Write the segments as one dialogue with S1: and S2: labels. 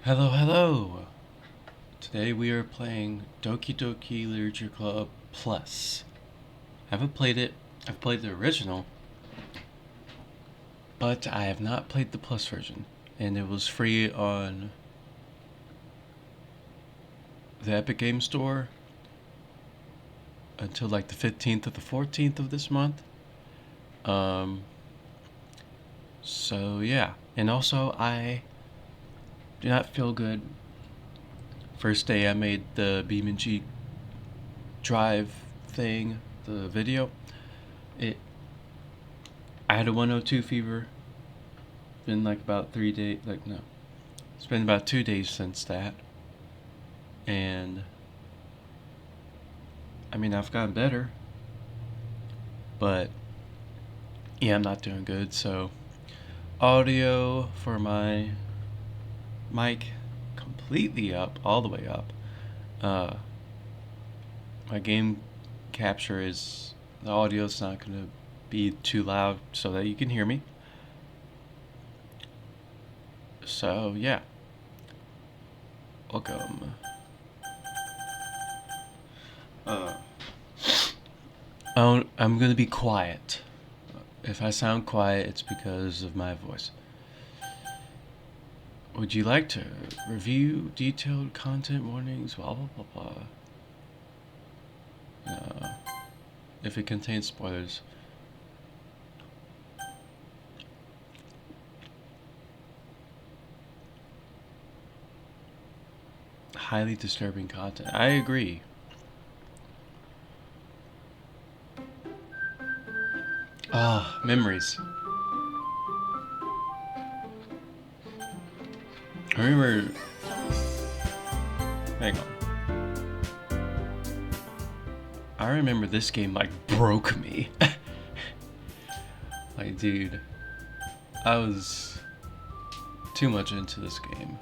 S1: Hello, hello! Today we are playing Doki Doki Literature Club Plus. I haven't played it. I've played the original, but I have not played the Plus version. And it was free on the Epic Game Store until like the 15th or the 14th of this month. So yeah. And also, I do not feel good. First day I made the BeamNG drive thing, the video. I had a 102 fever. Been like about 3 days. No, it's been about 2 days since that, and I mean I've gotten better, but yeah, I'm not doing good. So audio for my mic completely up, all the way up. Uh, my game capture is the audio's not gonna be too loud so that you can hear me. So yeah, welcome. I'm gonna be quiet. If I sound quiet, it's because of my voice. Would you like to review detailed content warnings? Blah blah blah blah. If it contains spoilers. Highly disturbing content. I agree. Ah, memories. I remember. Hang on. I remember this game like broke me. Like, dude, I was too much into this game,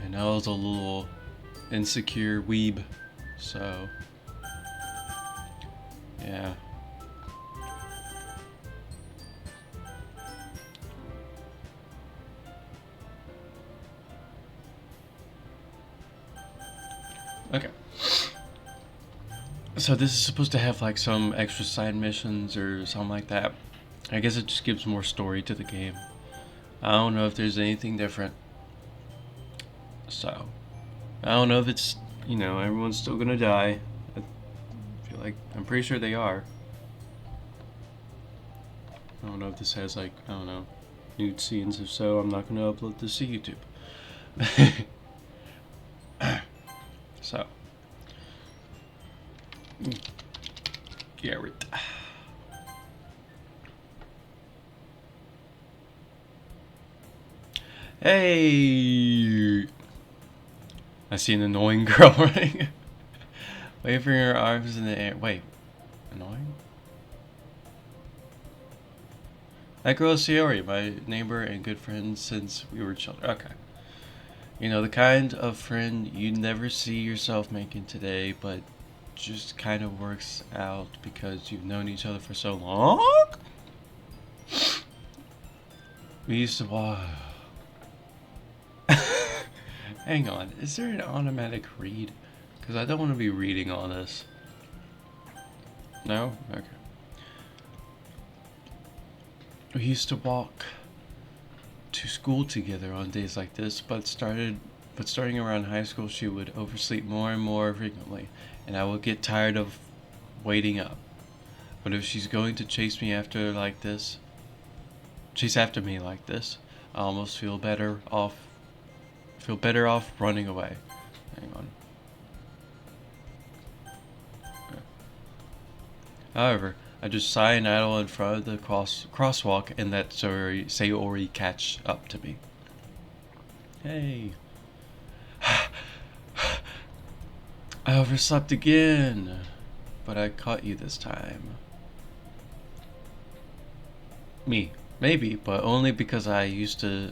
S1: and I was a little insecure weeb. So, yeah. Okay. So this is supposed to have like some extra side missions or something like that. I guess it just gives more story to the game. I don't know if there's anything different. So, I don't know if it's, everyone's still gonna die. I feel like, I'm pretty sure they are. I don't know if this has like, I don't know, nude scenes. If so, I'm not gonna upload this to YouTube. So, Garrett. Hey! I see an annoying girl running. Waving her arms in the air. Wait, annoying? That girl is YURI, my neighbor and good friend since we were children. Okay. You know, the kind of friend you never see yourself making today, but just kind of works out because you've known each other for so long? We used to walk. Hang on, is there an automatic read? Because I don't want to be reading all this. No? Okay. We used to walk to school together on days like this, but starting around high school, she would oversleep more and more frequently, and I would get tired of waiting up. But if she's going to chase after me like this, I almost feel better off running away. Hang on. Okay. However, I just sigh and idle in front of the crosswalk and let Sayori catch up to me. Hey. I overslept again, but I caught you this time. Me. Maybe, but only because I used to...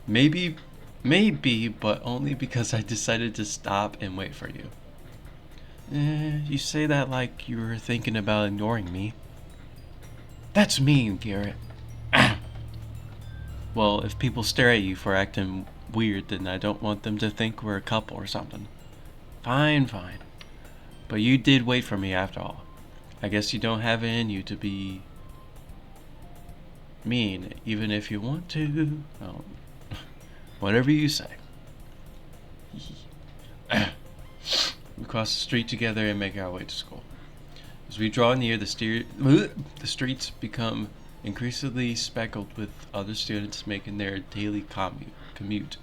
S1: maybe, but only because I decided to stop and wait for you. You say that like you were thinking about ignoring me. That's mean, Garrett. Well, if people stare at you for acting weird, then I don't want them to think we're a couple or something. Fine, fine. But you did wait for me after all. I guess you don't have it in you to be mean, even if you want to. Oh, whatever you say. We cross the street together and make our way to school. As we draw near, the streets become increasingly speckled with other students making their daily commute.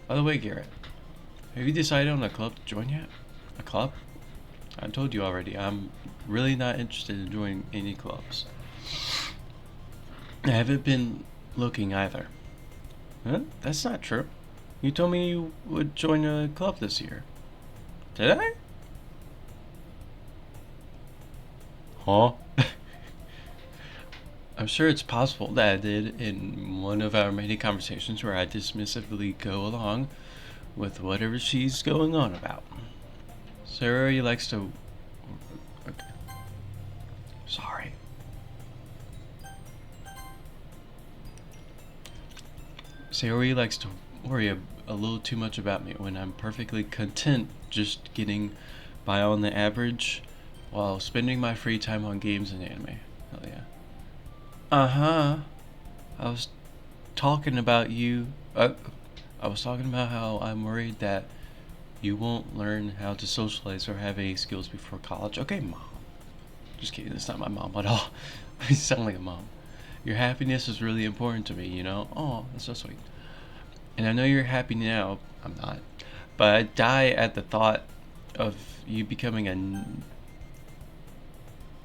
S1: By the way, Garrett, have you decided on a club to join yet? A club? I told you already, I'm really not interested in joining any clubs. I haven't been looking either. Huh? That's not true. You told me you would join a club this year. Did I? Huh? I'm sure it's possible that I did in one of our many conversations where I dismissively go along with whatever she's going on about. Sarah likes to... Okay. Sorry. Sayori likes to worry a little too much about me when I'm perfectly content just getting by on the average while spending my free time on games and anime. Hell yeah. Uh-huh. I was talking about you. I was talking about how I'm worried that you won't learn how to socialize or have any skills before college. Okay, Mom. Just kidding, that's not my mom at all. You sound like a mom. Your happiness is really important to me, you know? Oh, that's so sweet. And I know you're happy now. I'm not. But I die at the thought of you becoming I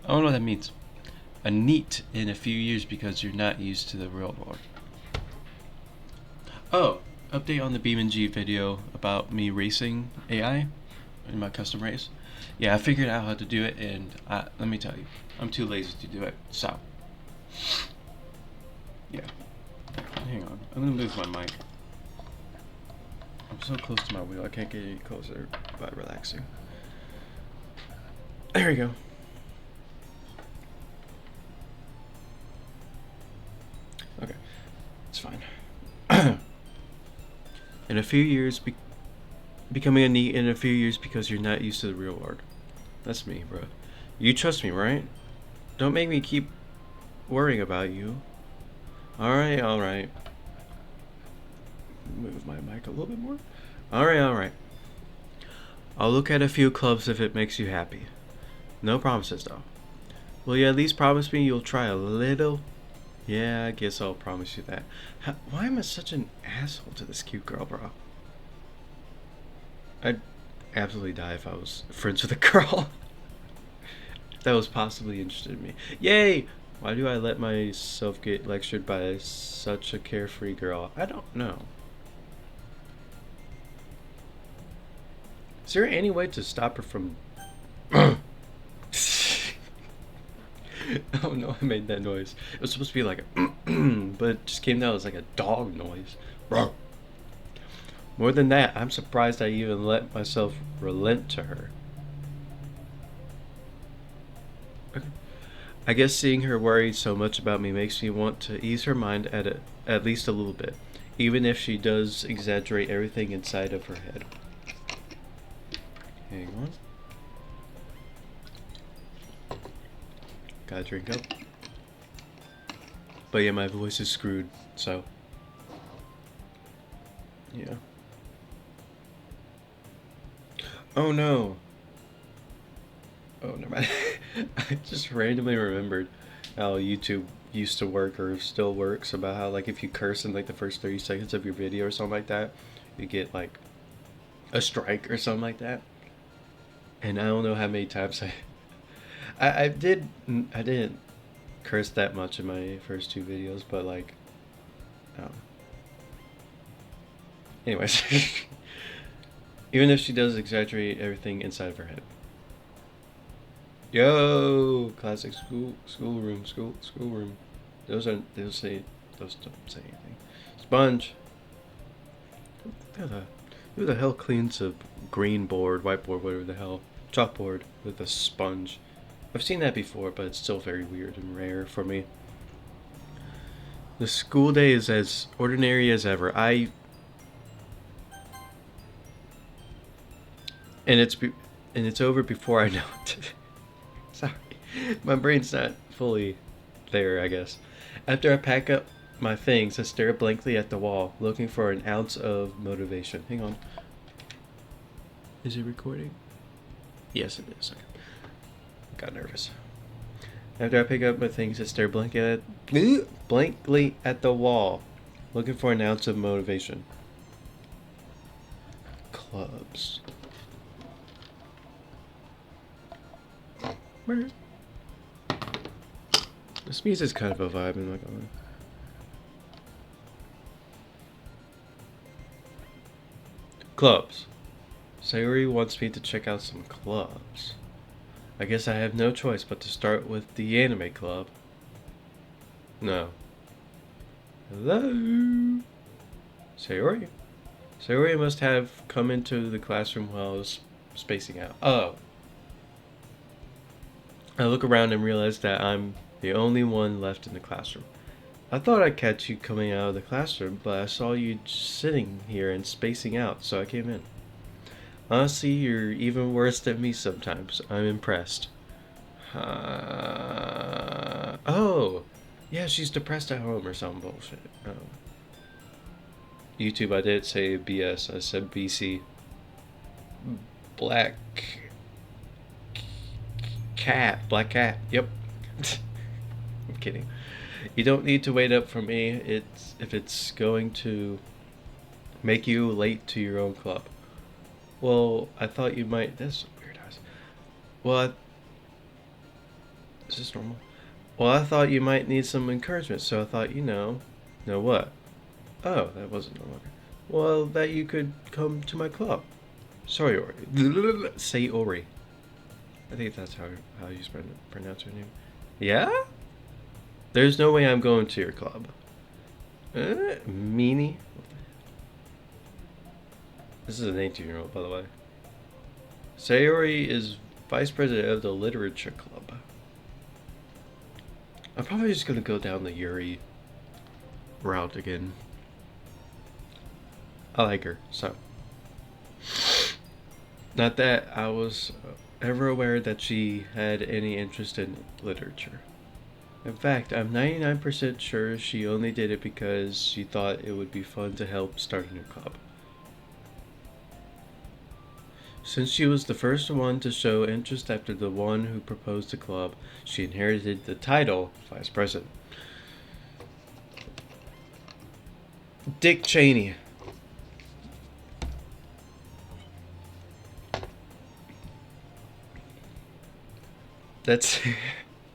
S1: don't know what that means. A NEET in a few years because you're not used to the real world. Oh, update on the BeamNG video about me racing AI in my custom race. Yeah, I figured out how to do it, and let me tell you, I'm too lazy to do it. So, yeah. Hang on, I'm gonna move my mic. I'm so close to my wheel, I can't get any closer by relaxing. There we go. Okay, it's fine. In a few years, becoming a NEET in a few years because you're not used to the real world. That's me, bro. You trust me, right? Don't make me keep worrying about you. Alright, alright. Move my mic a little bit more. Alright, alright. I'll look at a few clubs if it makes you happy. No promises, though. Will you at least promise me you'll try a little? Yeah, I guess I'll promise you that. Why am I such an asshole to this cute girl, bro? I'd absolutely die if I was friends with a girl that was possibly interested in me. Yay! Why do I let myself get lectured by such a carefree girl? I don't know. Is there any way to stop her from... Oh no, I made that noise. It was supposed to be like a but it just came out as like a dog noise. More than that, I'm surprised I even let myself relent to her. Okay. I guess seeing her worried so much about me makes me want to ease her mind at least a little bit, even if she does exaggerate everything inside of her head. Hang on. Gotta drink up. But yeah, my voice is screwed, so. Yeah. Oh no. Oh, never mind. I just randomly remembered how YouTube used to work or still works about how like if you curse in like the first 30 seconds of your video or something like that, you get like a strike or something like that. And I don't know how many times I didn't curse that much in my first two videos, but like, anyways, even if she does exaggerate everything inside of her head. Yo, classic schoolroom. Those don't say anything. Sponge. Who the hell cleans a green board, whiteboard, whatever the hell, chalkboard with a sponge? I've seen that before, but it's still very weird and rare for me. The school day is as ordinary as ever. And it's over before I know it. Sorry, my brain's not fully there, I guess. After I pack up my things, I stare blankly at the wall, looking for an ounce of motivation. Hang on. Is it recording? Yes, it is. Okay. Got nervous. After I pick up my things, I stare blankly at the wall, looking for an ounce of motivation. Clubs. This music's kind of a vibe, I'm not gonna lie. Clubs. Sayori wants me to check out some clubs. I guess I have no choice but to start with the anime club. No. Hello? Sayori? Sayori must have come into the classroom while I was spacing out. Oh. I look around and realize that I'm the only one left in the classroom. I thought I'd catch you coming out of the classroom, but I saw you sitting here and spacing out, so I came in. Honestly, you're even worse than me sometimes. I'm impressed. Oh! Yeah, she's depressed at home or some bullshit. Oh. YouTube, I didn't say BS, I said BC. Black cat, yep. I'm kidding. You don't need to wait up for me if it's going to make you late to your own club. Well, I thought you might. That's weird. Well, is this normal? Well, I thought you might need some encouragement, so I thought, know what? Oh, that wasn't normal. Well, that you could come to my club. Sorry, Ori. Say Ori. I think that's how you pronounce her name. Yeah? There's no way I'm going to your club. Meanie? This is an 18-year-old, by the way. Sayori is vice president of the literature club. I'm probably just gonna go down the Yuri route again. I like her, so. Not that I was ever aware that she had any interest in literature. In fact, I'm 99% sure she only did it because she thought it would be fun to help start a new club. Since she was the first one to show interest after the one who proposed the club, she inherited the title Vice President. Dick Cheney. That's...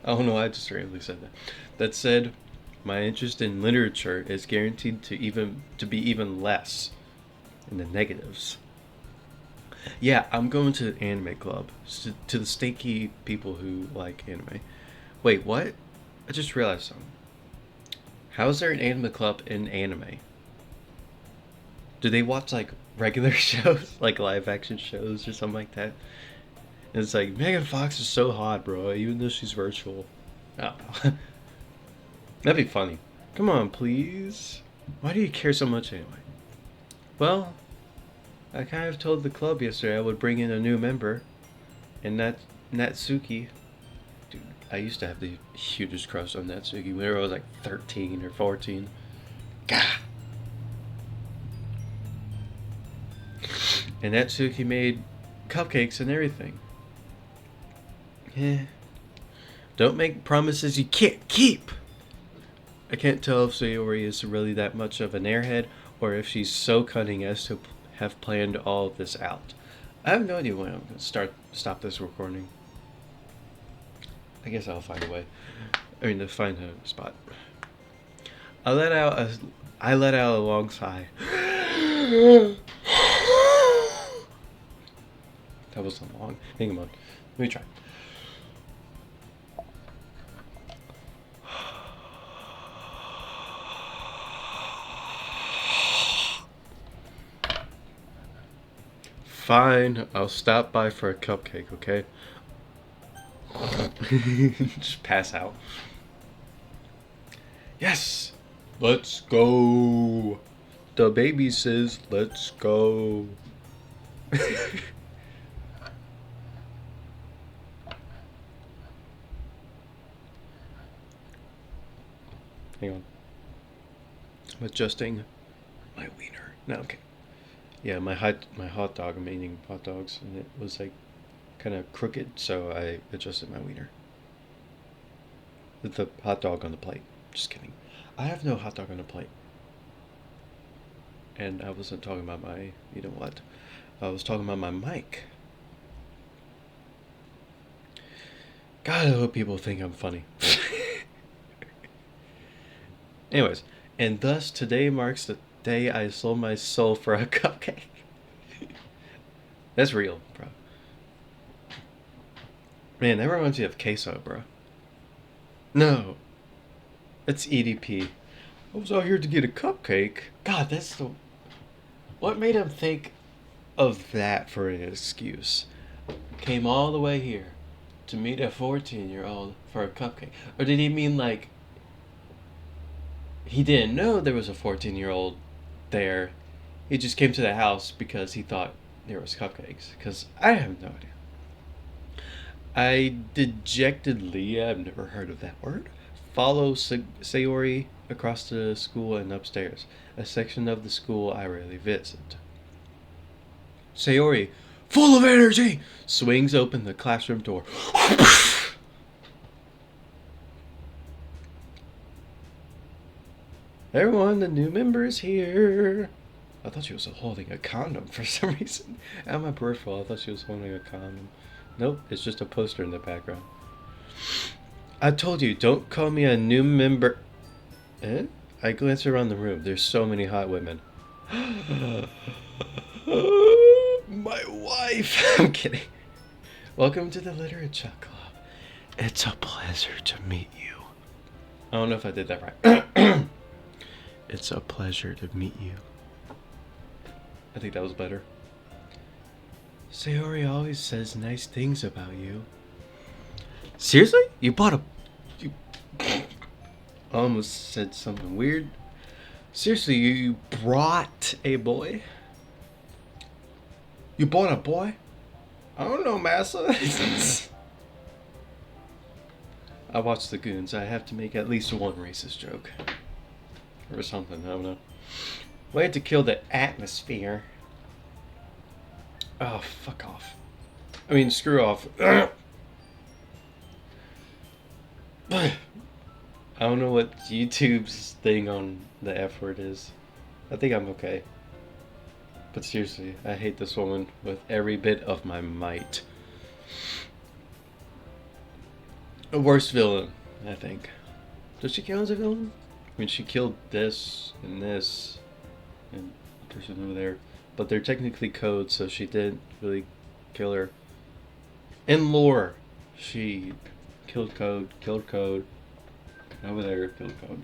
S1: I don't know why I just randomly said that. That said, my interest in literature is guaranteed to be even less in the negatives. Yeah, I'm going to the anime club. To the stinky people who like anime. Wait, what? I just realized something. How is there an anime club in anime? Do they watch like regular shows? Like live action shows or something like that? And it's like, Megan Fox is so hot, bro, even though she's virtual. I don't know. That'd be funny. Come on, please. Why do you care so much anyway? Well, I kind of told the club yesterday I would bring in a new member. And Natsuki. Dude, I used to have the hugest crush on Natsuki when I was like 13 or 14. Gah! And Natsuki made cupcakes and everything. Yeah. Don't make promises you can't keep. I can't tell if Sayori is really that much of an airhead or if she's so cunning as to have planned all of this out. I have no idea when I'm going to stop this recording. I guess I'll find a way. To find a spot. I let out a long sigh. That wasn't long. Hang on. Let me try. Fine, I'll stop by for a cupcake, okay? Just pass out. Yes! Let's go. The baby says, let's go. Hang on. I'm adjusting my wiener. No, okay. Yeah, my hot dog. I'm eating hot dogs, and it was like kind of crooked, so I adjusted my wiener. With the hot dog on the plate. Just kidding. I have no hot dog on the plate. And I wasn't talking about my, you know what? I was talking about my mic. God, I hope people think I'm funny. Anyways, and thus today marks the day I sold my soul for a cupcake. That's real, bro. Man, that reminds me of queso, bro. No, it's EDP. I was out here to get a cupcake. God, that's the. What made him think of that for an excuse? Came all the way here to meet a 14-year-old for a cupcake. Or did he mean like he didn't know there was a 14-year-old there? He just came to the house because he thought there was cupcakes. Because I have no idea. I dejectedly, I've never heard of that word, follow Sayori across the school and upstairs, a section of the school I rarely visit. Sayori, full of energy, swings open the classroom door. Everyone, the new member is here. I thought she was holding a condom for some reason. At my peripheral, I thought she was holding a condom. Nope, it's just a poster in the background. I told you, don't call me a new member. Eh? I glance around the room. There's so many hot women. My wife. I'm kidding. Welcome to the Literature Club. It's a pleasure to meet you. I don't know if I did that right. It's a pleasure to meet you. I think that was better. Sayori always says nice things about you. Seriously? You bought a... You... I almost said something weird. Seriously, you brought a boy? You bought a boy? I don't know, massa. I watched the Goons. I have to make at least one racist joke. Or something, I don't know. Way to kill the atmosphere. Oh, fuck off. I mean, screw off. I don't know what YouTube's thing on the F word is. I think I'm okay. But seriously, I hate this woman with every bit of my might. A worst villain, I think. Does she count as a villain? I mean, she killed this and the person over there. But they're technically codes, so she didn't really kill her. In lore, she killed code. Over there, killed code.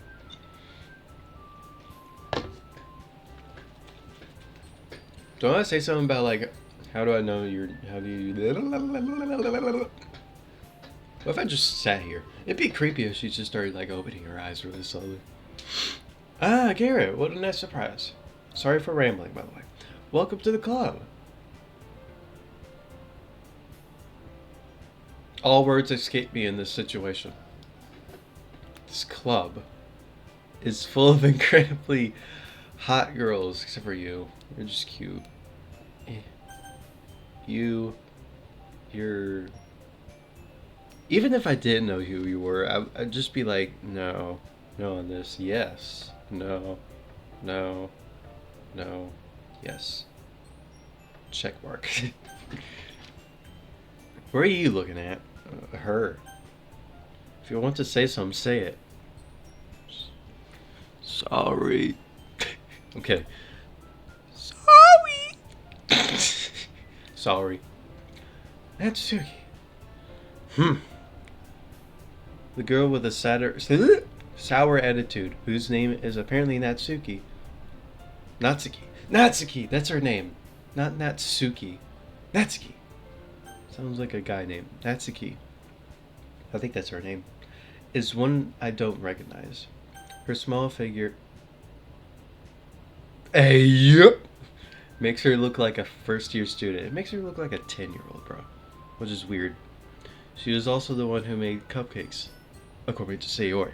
S1: Don't I say something about like, how do I know how do you... What if I just sat here? It'd be creepy if she just started like opening her eyes really slowly. Ah, Garrett, what a nice surprise. Sorry for rambling, by the way. Welcome to the club. All words escape me in this situation. This club is full of incredibly hot girls, except for you. You're just cute. You're... Even if I didn't know who you were, I'd just be like, no on this, yes, no, yes. Check mark. Where are you looking at? Her. If you want to say something, say it. Sorry. Okay. Sorry. Sorry. Natsuki. The girl with a sour attitude, whose name is apparently Natsuki. Natsuki! That's her name. Not Natsuki. Natsuki. Sounds like a guy name. Natsuki. I think that's her name. Is one I don't recognize. Her small figure. Hey, yep. Makes her look like a first-year student. It makes her look like a 10-year-old, bro. Which is weird. She was also the one who made cupcakes, according to Sayori.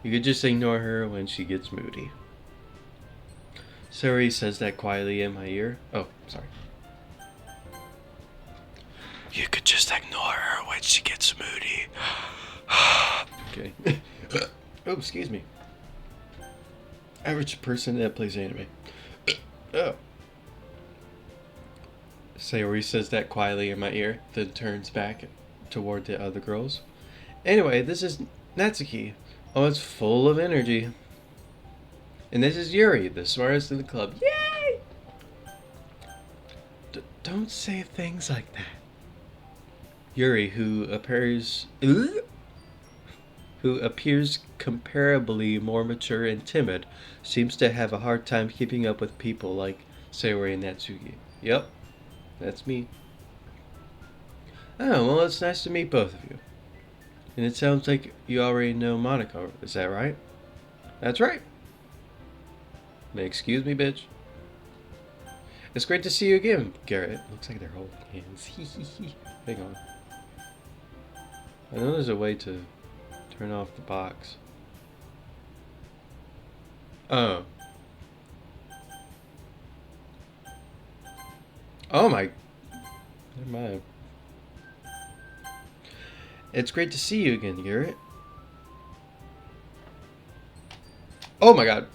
S1: You could just ignore her when she gets moody. Sayori says that quietly in my ear. Oh, sorry. You could just ignore her when she gets moody. Okay. Oh, excuse me. Average person that plays anime. Oh. Sayori says that quietly in my ear, then turns back toward the other girls. Anyway, this is Natsuki. Oh, it's full of energy. And this is Yuri, the smartest in the club. Yay! Don't say things like that. Yuri, who appears comparably more mature and timid, seems to have a hard time keeping up with people like Sayori and Natsuki. Yep, that's me. Oh, well, it's nice to meet both of you. And it sounds like you already know Monaco, is that right? That's right. Excuse me, bitch. It's great to see you again, Garrett. Looks like they're holding hands. Hang on. I know there's a way to turn off the box. Oh. Oh my. Never mind. It's great to see you again, Garrett. Oh my god.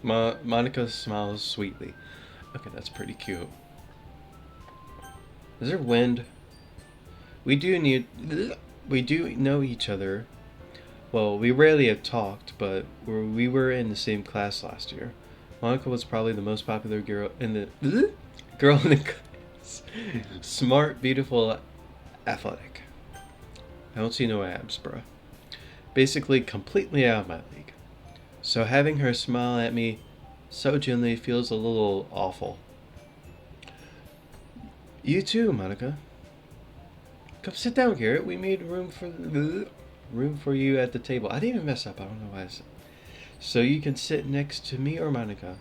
S1: Monica smiles sweetly. Okay, that's pretty cute. Is there wind? We do know each other. Well, we rarely have talked, but we were in the same class last year. Monica was probably the most popular girl in the class. Smart, beautiful, athletic. I don't see no abs, bruh. Basically, completely out of my league. So having her smile at me so gently feels a little awful. You too, Monica. Come sit down, Garrett. We made room for you at the table. I didn't even mess up. I don't know why I said. So you can sit next to me or Monica.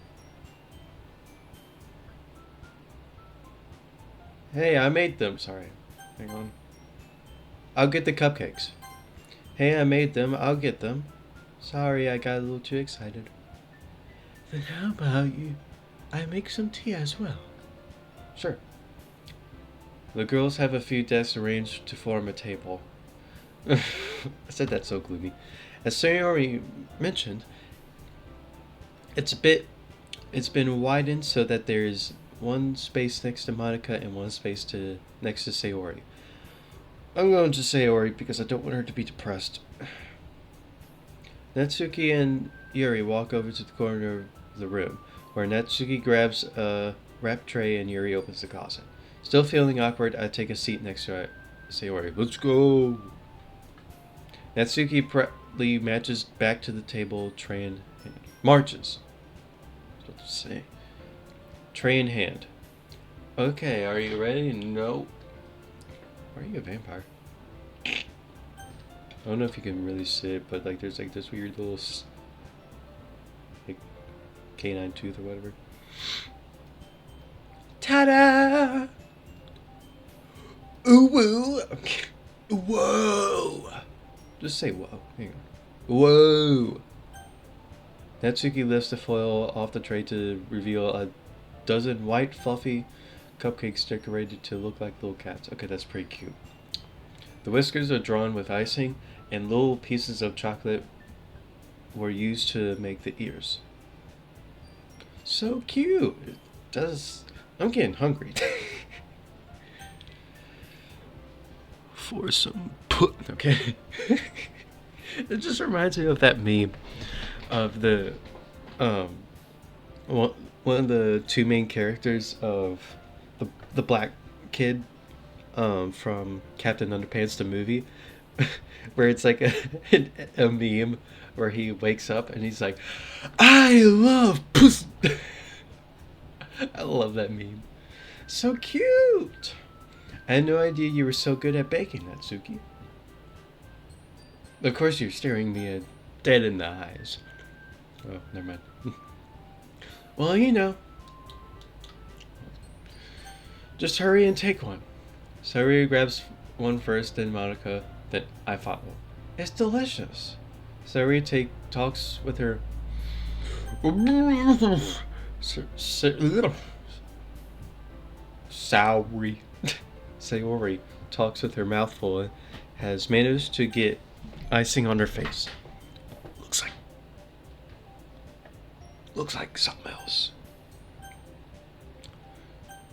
S1: Hey, I made them. Sorry. Hang on. I'll get the cupcakes. Hey, I made them. I'll get them. Sorry, I got a little too excited. Then how about I make some tea as well? Sure. The girls have a few desks arranged to form a table. I said that so gloomy. As Sayori mentioned, it's been widened so that there's one space next to Monica and one space next to Sayori. I'm going to Sayori because I don't want her to be depressed. Natsuki and Yuri walk over to the corner of the room, where Natsuki grabs a wrap tray and Yuri opens the closet. Still feeling awkward, I take a seat next to Sayori. Let's go! Natsuki promptly matches back to the table, tray in hand. Marches. What to say? Tray in hand. Okay, are you ready? No. Why are you a vampire? I don't know if you can really see it, but like there's like this weird little like canine tooth or whatever. Ta-da! Ooh woo! Whoa! Just say whoa. Hang on. Whoa! Natsuki lifts the foil off the tray to reveal a dozen white, fluffy cupcakes decorated to look like little cats. Okay, that's pretty cute. The whiskers are drawn with icing, and little pieces of chocolate were used to make the ears. So cute! It does. I'm getting hungry. For some put. Okay. It just reminds me of that meme of the one of the two main characters of the black kid from Captain Underpants the movie, where it's like a meme where he wakes up and he's like, I love pussy. I love that meme. So cute. I had no idea you were so good at baking, Natsuki. Of course you're staring me dead in the eyes. Oh, never mind. Well, you know. Just hurry and take one. Sayori grabs one first, then Monica, then I follow. It's delicious. Sayori talks with her. Sayori. Sayori talks with her mouth full and has managed to get icing on her face. Looks like something else.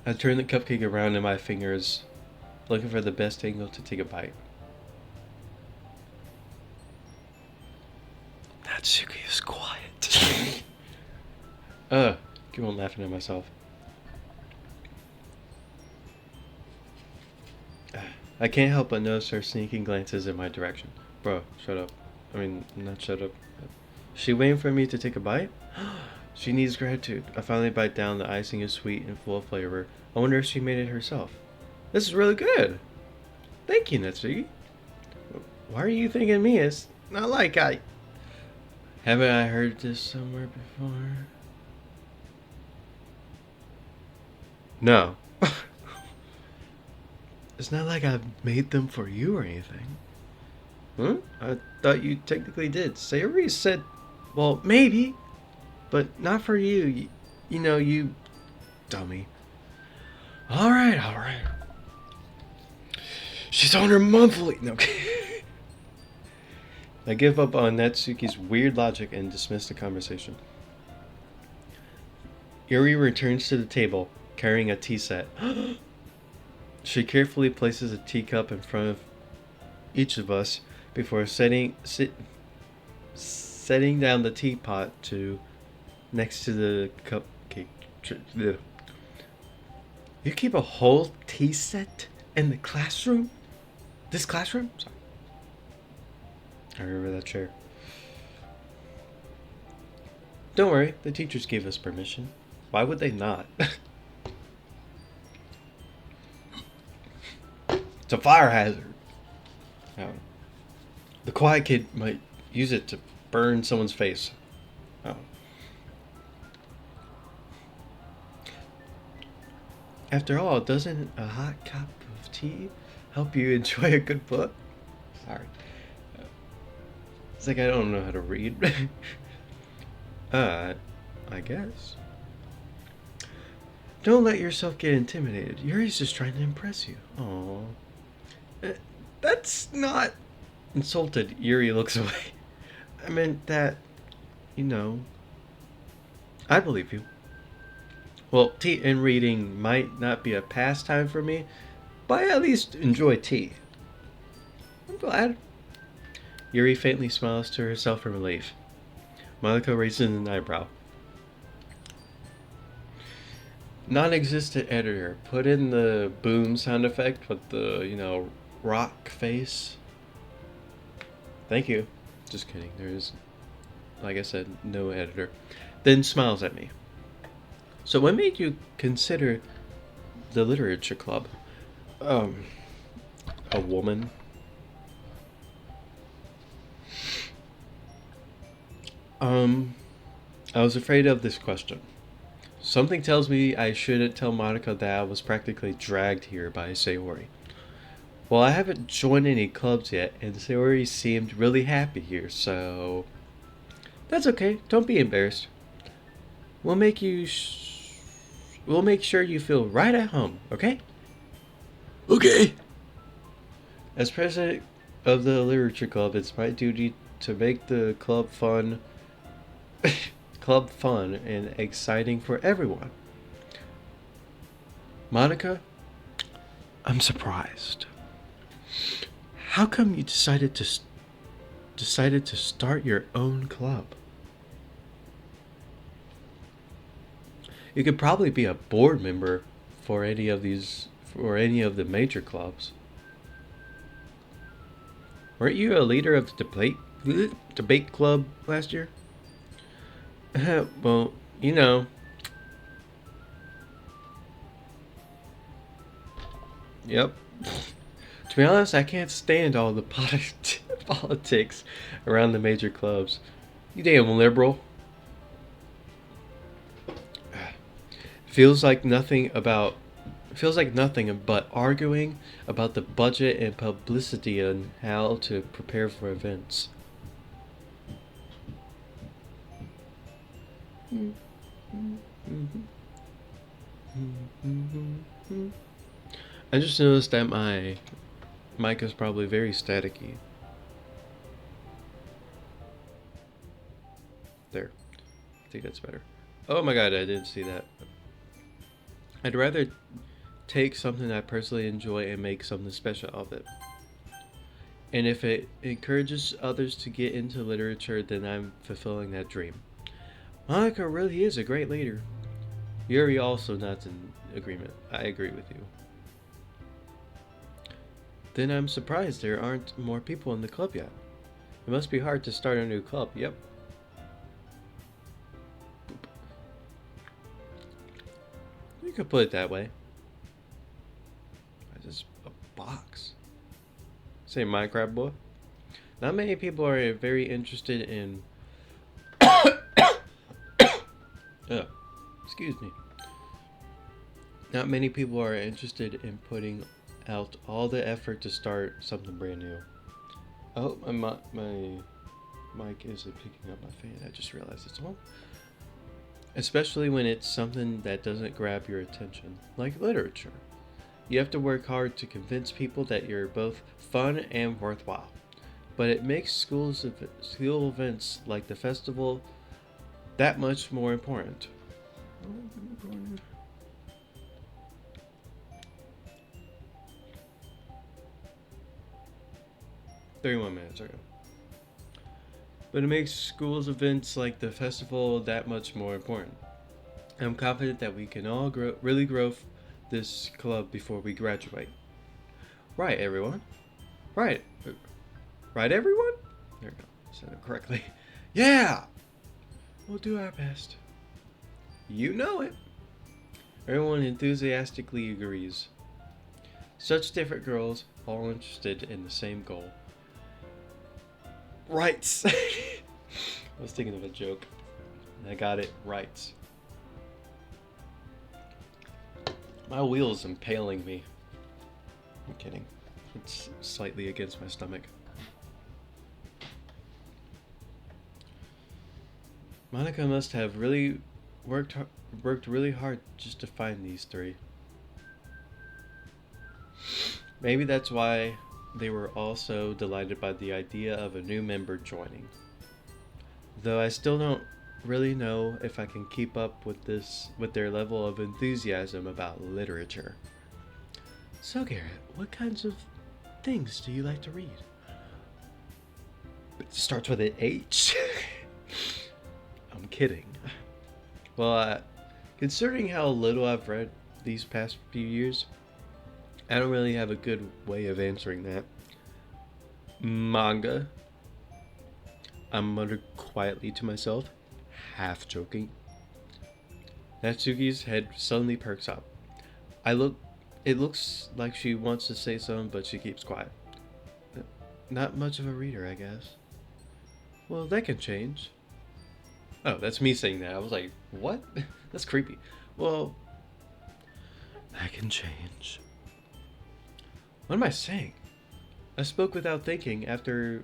S1: I turn the cupcake around in my fingers, looking for the best angle to take a bite. Natsuki is quiet. Keep on laughing at myself. I can't help but notice her sneaking glances in my direction. Bro, shut up. I mean, not shut up. She waiting for me to take a bite? She needs gratitude. I finally bite down. The icing is sweet and full of flavor. I wonder if she made it herself. This is really good. Thank you, Natsuki. Why are you thanking me? It's not like I... Haven't I heard this somewhere before? No. It's not like I've made them for you or anything. Huh? I thought you technically did. Sayori said, well, maybe, but not for you. You know, you dummy. All right. She's on her monthly. No. I give up on Natsuki's weird logic and dismiss the conversation. Yuri returns to the table, carrying a tea set. She carefully places a teacup in front of each of us before setting down the teapot next to the cupcake. You keep a whole tea set in the classroom? This classroom? Sorry. I remember that chair. Don't worry, the teachers gave us permission. Why would they not? It's a fire hazard. Oh. The quiet kid might use it to burn someone's face. Oh. After all, doesn't a hot cup of tea help you enjoy a good book? Sorry. It's like I don't know how to read. I guess. Don't let yourself get intimidated. Yuri's just trying to impress you. Aww. That's not... Insulted, Yuri looks away. I meant that, you know... I believe you. Well, tea and reading might not be a pastime for me, but I at least enjoy tea. I'm glad. Yuri faintly smiles to herself in relief. Monica raises an eyebrow. Non-existent editor. Put in the boom sound effect with the, rock face. Thank you. Just kidding. There is, like I said, no editor. Then smiles at me. So what made you consider the literature club? A woman. I was afraid of this question. Something tells me I shouldn't tell Monica that I was practically dragged here by Sayori. Well, I haven't joined any clubs yet, and Sayori seemed really happy here, so... That's okay. Don't be embarrassed. We'll make sure you feel right at home, okay? Okay. As president of the literature club, it's my duty to make the club fun and exciting for everyone. Monica, I'm surprised. How come you decided to start your own club? You could probably be a board member for any of the major clubs. Weren't you a leader of the debate club last year? Well, Yep. To be honest, I can't stand all the
S2: politics around the major clubs. You damn liberal. Feels like nothing about feels like nothing but arguing about the budget and publicity and how to prepare for events. I just noticed that my mic is probably very staticky. There. I think that's better. Oh my god, I didn't see that. I'd rather take something I personally enjoy and make something special of it. And if it encourages others to get into literature, then I'm fulfilling that dream. Monica really is a great leader. Yuri also nods in agreement. I agree with you. Then I'm surprised there aren't more people in the club yet. It must be hard to start a new club. Yep. You could put it that way. Just a box. Say Minecraft boy. Not many people are very interested in. Excuse me. Not many people are interested in putting out all the effort to start something brand new. Oh, my mic isn't picking up my fan. I just realized it's on. Especially when it's something that doesn't grab your attention, like literature. You have to work hard to convince people that you're both fun and worthwhile. But it makes school events like the festival that much more important. 31 minutes, okay. But it makes schools events like the festival that much more important. I'm confident that we can all really grow this club before we graduate. Right, everyone? Right. Right, everyone? There we go. Said it correctly. Yeah! We'll do our best. You know it. Everyone enthusiastically agrees. Such different girls, all interested in the same goal. Rights. I was thinking of a joke. And I got it. Rights. My wheel's impaling me. I'm kidding. It's slightly against my stomach. Monica must have really worked really hard just to find these three. Maybe that's why they were all so delighted by the idea of a new member joining. Though I still don't really know if I can keep up with their level of enthusiasm about literature. So Garrett, what kinds of things do you like to read? It starts with an H. I'm kidding. Well, considering how little I've read these past few years, I don't really have a good way of answering that. Manga. I muttered quietly to myself, half joking. Natsuki's head suddenly perks up. It looks like she wants to say something, but she keeps quiet. Not much of a reader, I guess. Well, that can change. Oh, that's me saying that. I was like, what? That's creepy. Well, that can change. What am I saying? I spoke without thinking after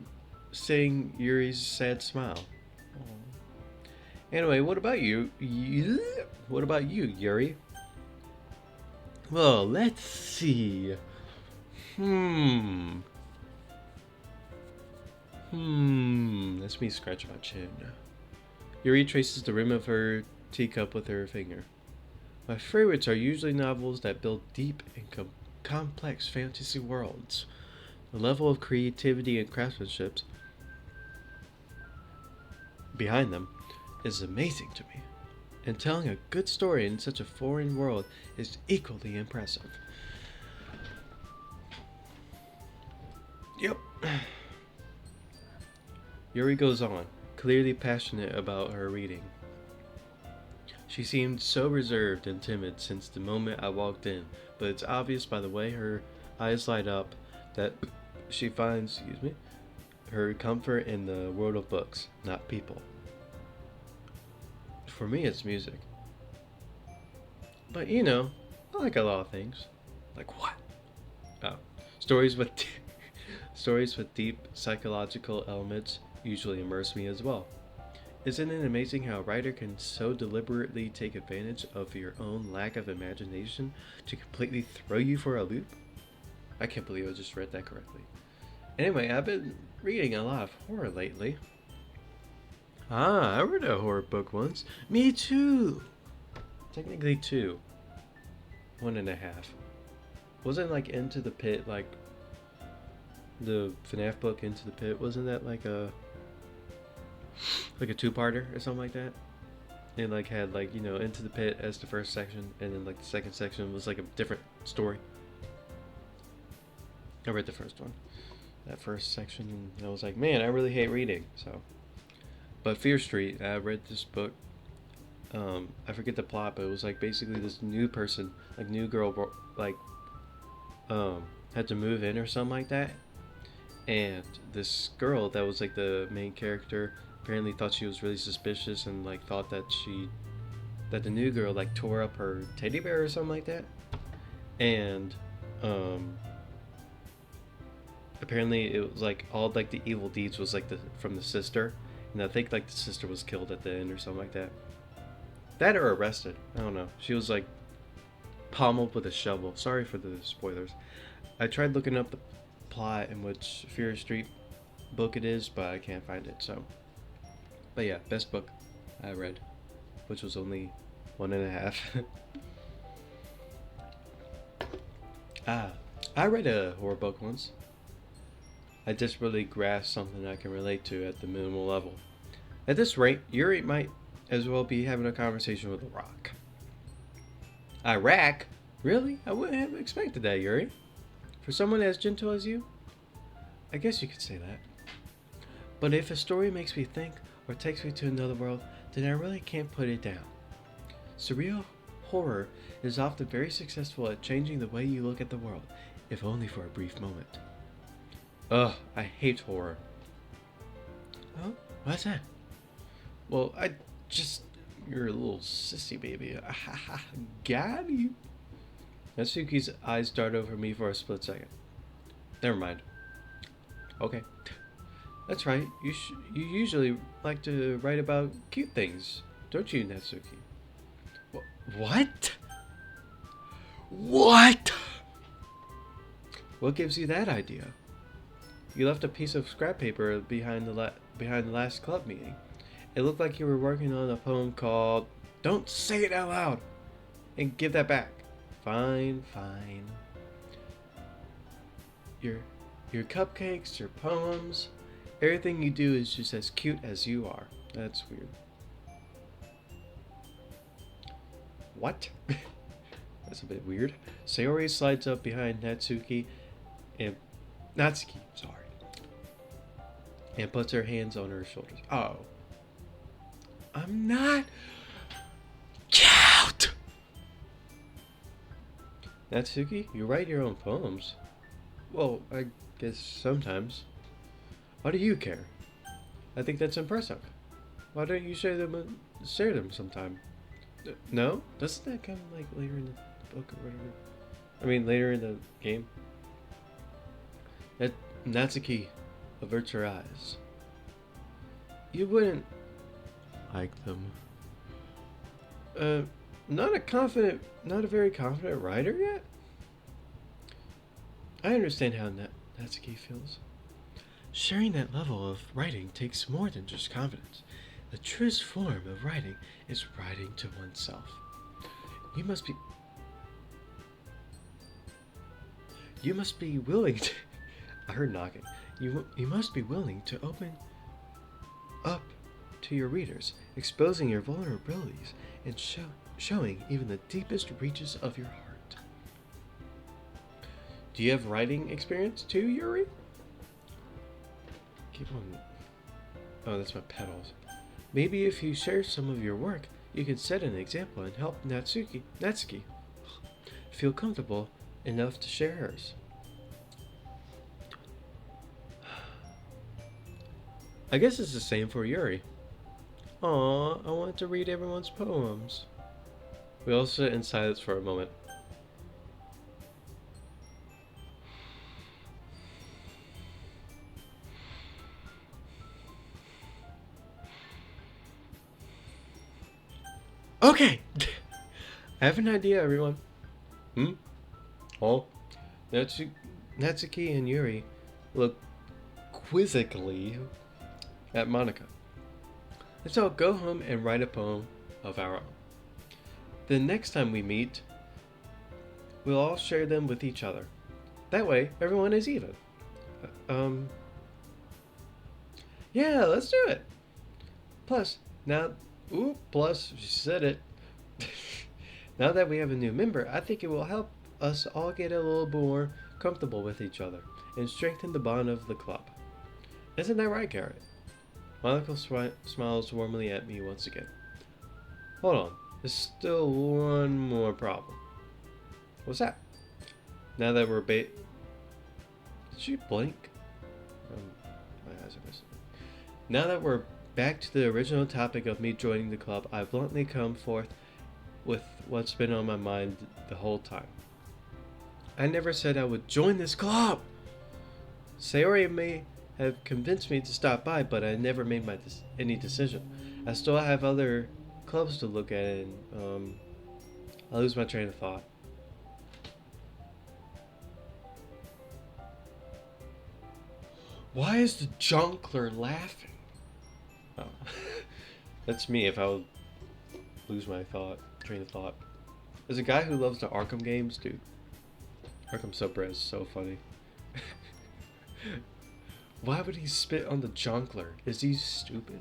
S2: seeing Yuri's sad smile. Aww. Anyway, what about you? What about you, Yuri? Well, let's see. That's me scratching my chin. Yuri traces the rim of her teacup with her finger. My favorites are usually novels that build deep and complex fantasy worlds. The level of creativity and craftsmanship behind them is amazing to me. And telling a good story in such a foreign world is equally impressive. Yep. Yuri goes on, clearly passionate about her reading. She seemed so reserved and timid since the moment I walked in, but it's obvious by the way her eyes light up that she finds, her comfort in the world of books, not people. For me, it's music. But you know, I like a lot of things. Like what? Oh, stories with stories with deep psychological elements usually immerse me as well. Isn't it amazing how a writer can so deliberately take advantage of your own lack of imagination to completely throw you for a loop? I can't believe I just read that correctly. Anyway, I've been reading a lot of horror lately. Ah, I read a horror book once. Me too. Technically two. 1.5. Wasn't like Into the Pit like the FNAF book Into the Pit? Wasn't that like a two-parter or something like that? It like had like, you know, Into the Pit as the first section, and then like the second section was like a different story. I read the first one, that first section, and I was like, man, I really hate reading. So, but Fear Street, I read this book. I forget the plot, but it was like basically this new person, like new girl, like had to move in or something like that, and this girl that was like the main character apparently thought she was really suspicious and like thought that the new girl like tore up her teddy bear or something like that, and apparently it was like all like the evil deeds was like from the sister, and I think like the sister was killed at the end or something like that. That or arrested. I don't know. She was like pommeled with a shovel. Sorry for the spoilers. I tried looking up the plot in which Fear Street book it is, but I can't find it. So, but yeah, best book I read, which was only 1.5. I read a horror book once. I just really grasped something I can relate to at the minimal level. At this rate, Yuri might as well be having a conversation with a rock. Iraq? Really? I wouldn't have expected that, Yuri. For someone as gentle as you? I guess you could say that. But if a story makes me think or takes me to another world, then I really can't put it down. Surreal horror is often very successful at changing the way you look at the world, if only for a brief moment. Ugh, I hate horror. Oh, what's that? Well, you're a little sissy baby. Got you. Natsuki's eyes dart over me for a split second. Never mind. Okay. That's right. You usually like to write about cute things, don't you, Natsuki? What? What? What gives you that idea? You left a piece of scrap paper behind the last club meeting. It looked like you were working on a poem called "Don't Say It Out Loud," and give that back. Fine. Your cupcakes, your poems, everything you do is just as cute as you are. That's weird. What? That's a bit weird. Sayori slides up behind Natsuki, and and puts her hands on her shoulders. Oh. I'm not cute! Natsuki, you write your own poems. Well, I guess sometimes. Why do you care? I think that's impressive. Why don't you share them sometime? No? Doesn't that come like later in the book or whatever? I mean, later in the game? Natsuki averts her eyes. You wouldn't like them. Not a very confident writer yet? I understand how Natsuki feels. Sharing that level of writing takes more than just confidence. The truest form of writing is writing to oneself. You must be willing to I heard knocking. You must be willing to open up to your readers, exposing your vulnerabilities and showing even the deepest reaches of your heart. Do you have writing experience too, Yuri? Keep on. Oh, that's my pedals. Maybe if you share some of your work, you can set an example and help Natsuki feel comfortable enough to share hers. I guess it's the same for Yuri. Aw, I wanted to read everyone's poems. We all sit in silence for a moment. Okay! I have an idea, everyone. Hmm? Oh, Natsuki and Yuri look quizzically at Monica. Let's all go home and write a poem of our own. The next time we meet, we'll all share them with each other. That way, everyone is even. Um. Yeah, let's do it. Plus, now. Ooh, plus, she said it. Now that we have a new member, I think it will help us all get a little more comfortable with each other and strengthen the bond of the club. Isn't that right, Garrett? Monica smiles warmly at me once again. Hold on, there's still one more problem. What's that? Now that we're Did she blink? My eyes are missing. Now that we're back to the original topic of me joining the club, I bluntly come forth with what's been on my mind the whole time. I never said I would join this club! Sayori may have convinced me to stop by, but I never made any decision. I still have other clubs to look at, and I lose my train of thought. Why is the junkler laughing? Oh, that's me if I would lose my train of thought. There's a guy who loves the Arkham games, dude. Arkham Subreddit is so funny. Why would he spit on the junkler? Is he stupid?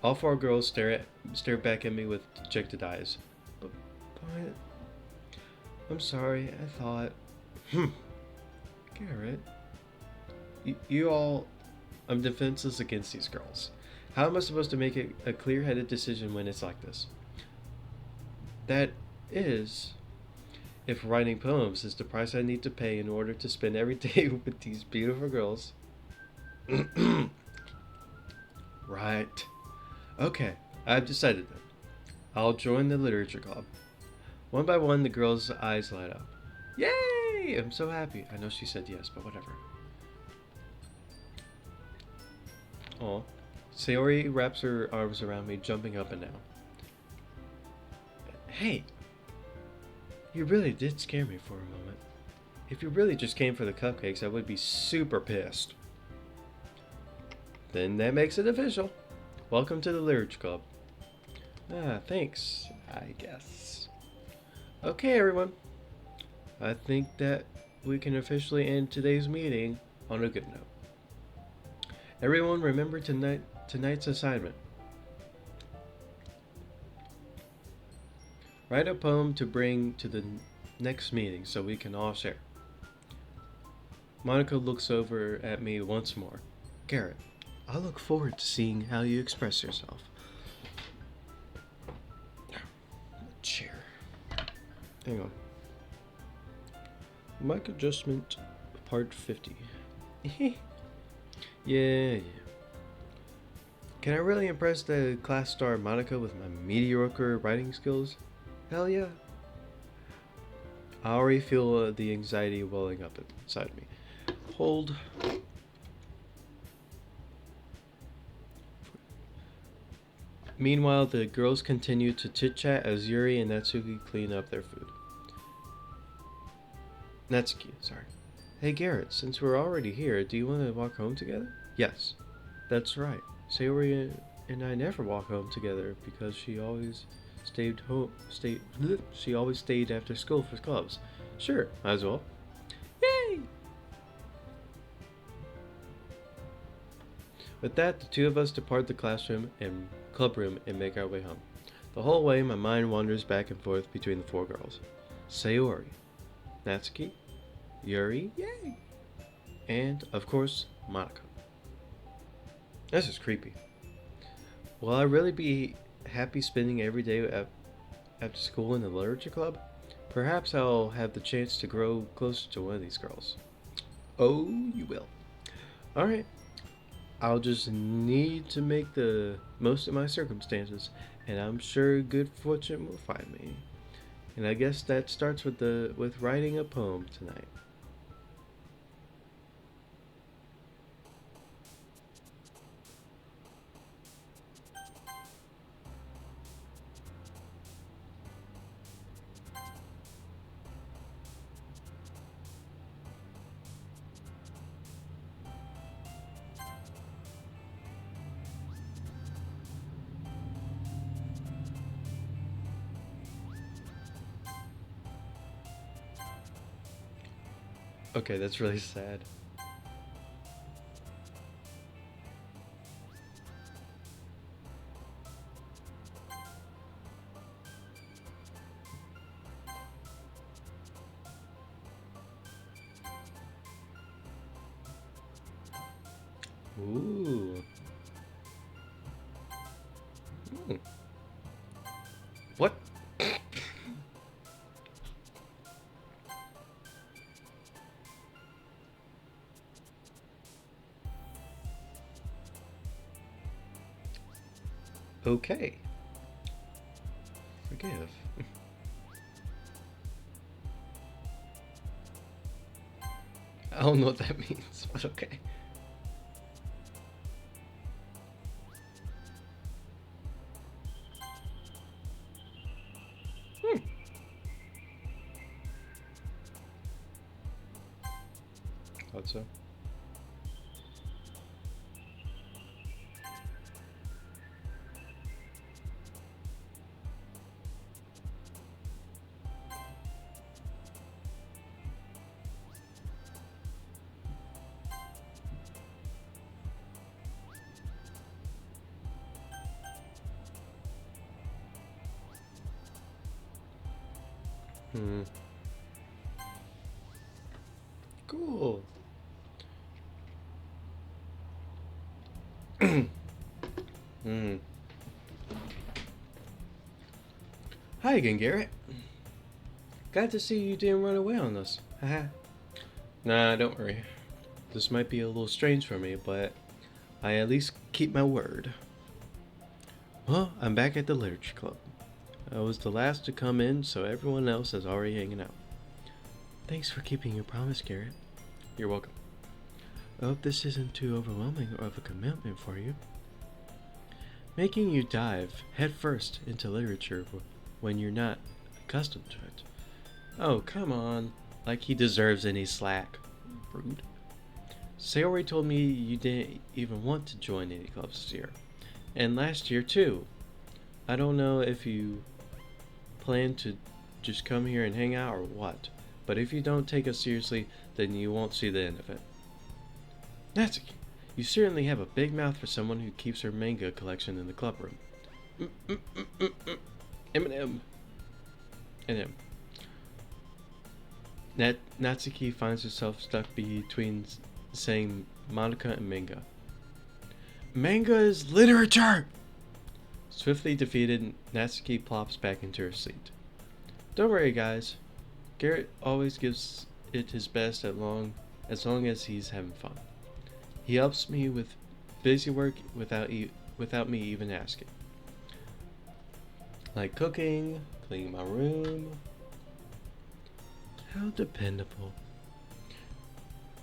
S2: All four girls stare back at me with dejected eyes. But I'm sorry, I thought. Garrett. You all... I'm defenseless against these girls. How am I supposed to make a clear-headed decision when it's like this? That is, if writing poems is the price I need to pay in order to spend every day with these beautiful girls. Right. Okay, I've decided then. I'll join the literature club. One by one, the girls' eyes light up. Yay! I'm so happy. I know she said yes, but whatever. Aw. Sayori wraps her arms around me, jumping up and down. Hey, you really did scare me for a moment. If you really just came for the cupcakes, I would be super pissed. Then that makes it official. Welcome to the Literature Club. Ah, thanks, I guess. Okay, everyone. I think that we can officially end today's meeting on a good note. Everyone remember tonight's assignment. Write a poem to bring to the next meeting so we can all share. Monica looks over at me once more. Garrett, I look forward to seeing how you express yourself. Chair. Hang on. Mic adjustment, part 50. Yeah. Can I really impress the class star Monica with my mediocre writing skills? Hell yeah. I already feel the anxiety welling up inside me. Hold. Meanwhile, the girls continue to chit-chat as Yuri and Natsuki clean up their food. Natsuki, sorry. Hey Garrett, since we're already here, do you want to walk home together? Yes, that's right. Sayori and I never walk home together because she always stayed after school for clubs. Sure, might as well. Yay! With that, the two of us depart the classroom and clubroom and make our way home. The whole way, my mind wanders back and forth between the four girls. Sayori, Natsuki, Yuri, yay! And, of course, Monica. This is creepy. Will I really be happy spending every day after school in the literature club? Perhaps I'll have the chance to grow closer to one of these girls. Oh, you will. Alright, I'll just need to make the most of my circumstances, and I'm sure good fortune will find me. And I guess that starts with writing a poem tonight. Okay, that's really sad. Ooh. Hmm. What? Okay. Forgive. I don't know what that means, but okay. Hmm. Thought so. Hmm. Cool. Hmm. Hi again, Garrett. Glad to see you didn't run away on us. Haha. Nah, don't worry. This might be a little strange for me, but I at least keep my word. Well, I'm back at the Literature Club. I was the last to come in, so everyone else is already hanging out. Thanks for keeping your promise, Garrett. You're welcome. I hope this isn't too overwhelming of a commitment for you. Making you dive headfirst into literature when you're not accustomed to it. Oh, come on. Like he deserves any slack. Rude. Sayori told me you didn't even want to join any clubs this year. And last year, too. I don't know if you plan to just come here and hang out or what, but if you don't take us seriously, then you won't see the end of it. Natsuki, you certainly have a big mouth for someone who keeps her manga collection in the club room. Eminem. M. Natsuki finds herself stuck between saying manga and manga. Manga is literature! Swiftly defeated, Natsuki plops back into her seat. Don't worry, guys. Garrett always gives it his best as long as he's having fun. He helps me with busy work without me even asking. Like cooking, cleaning my room. How dependable.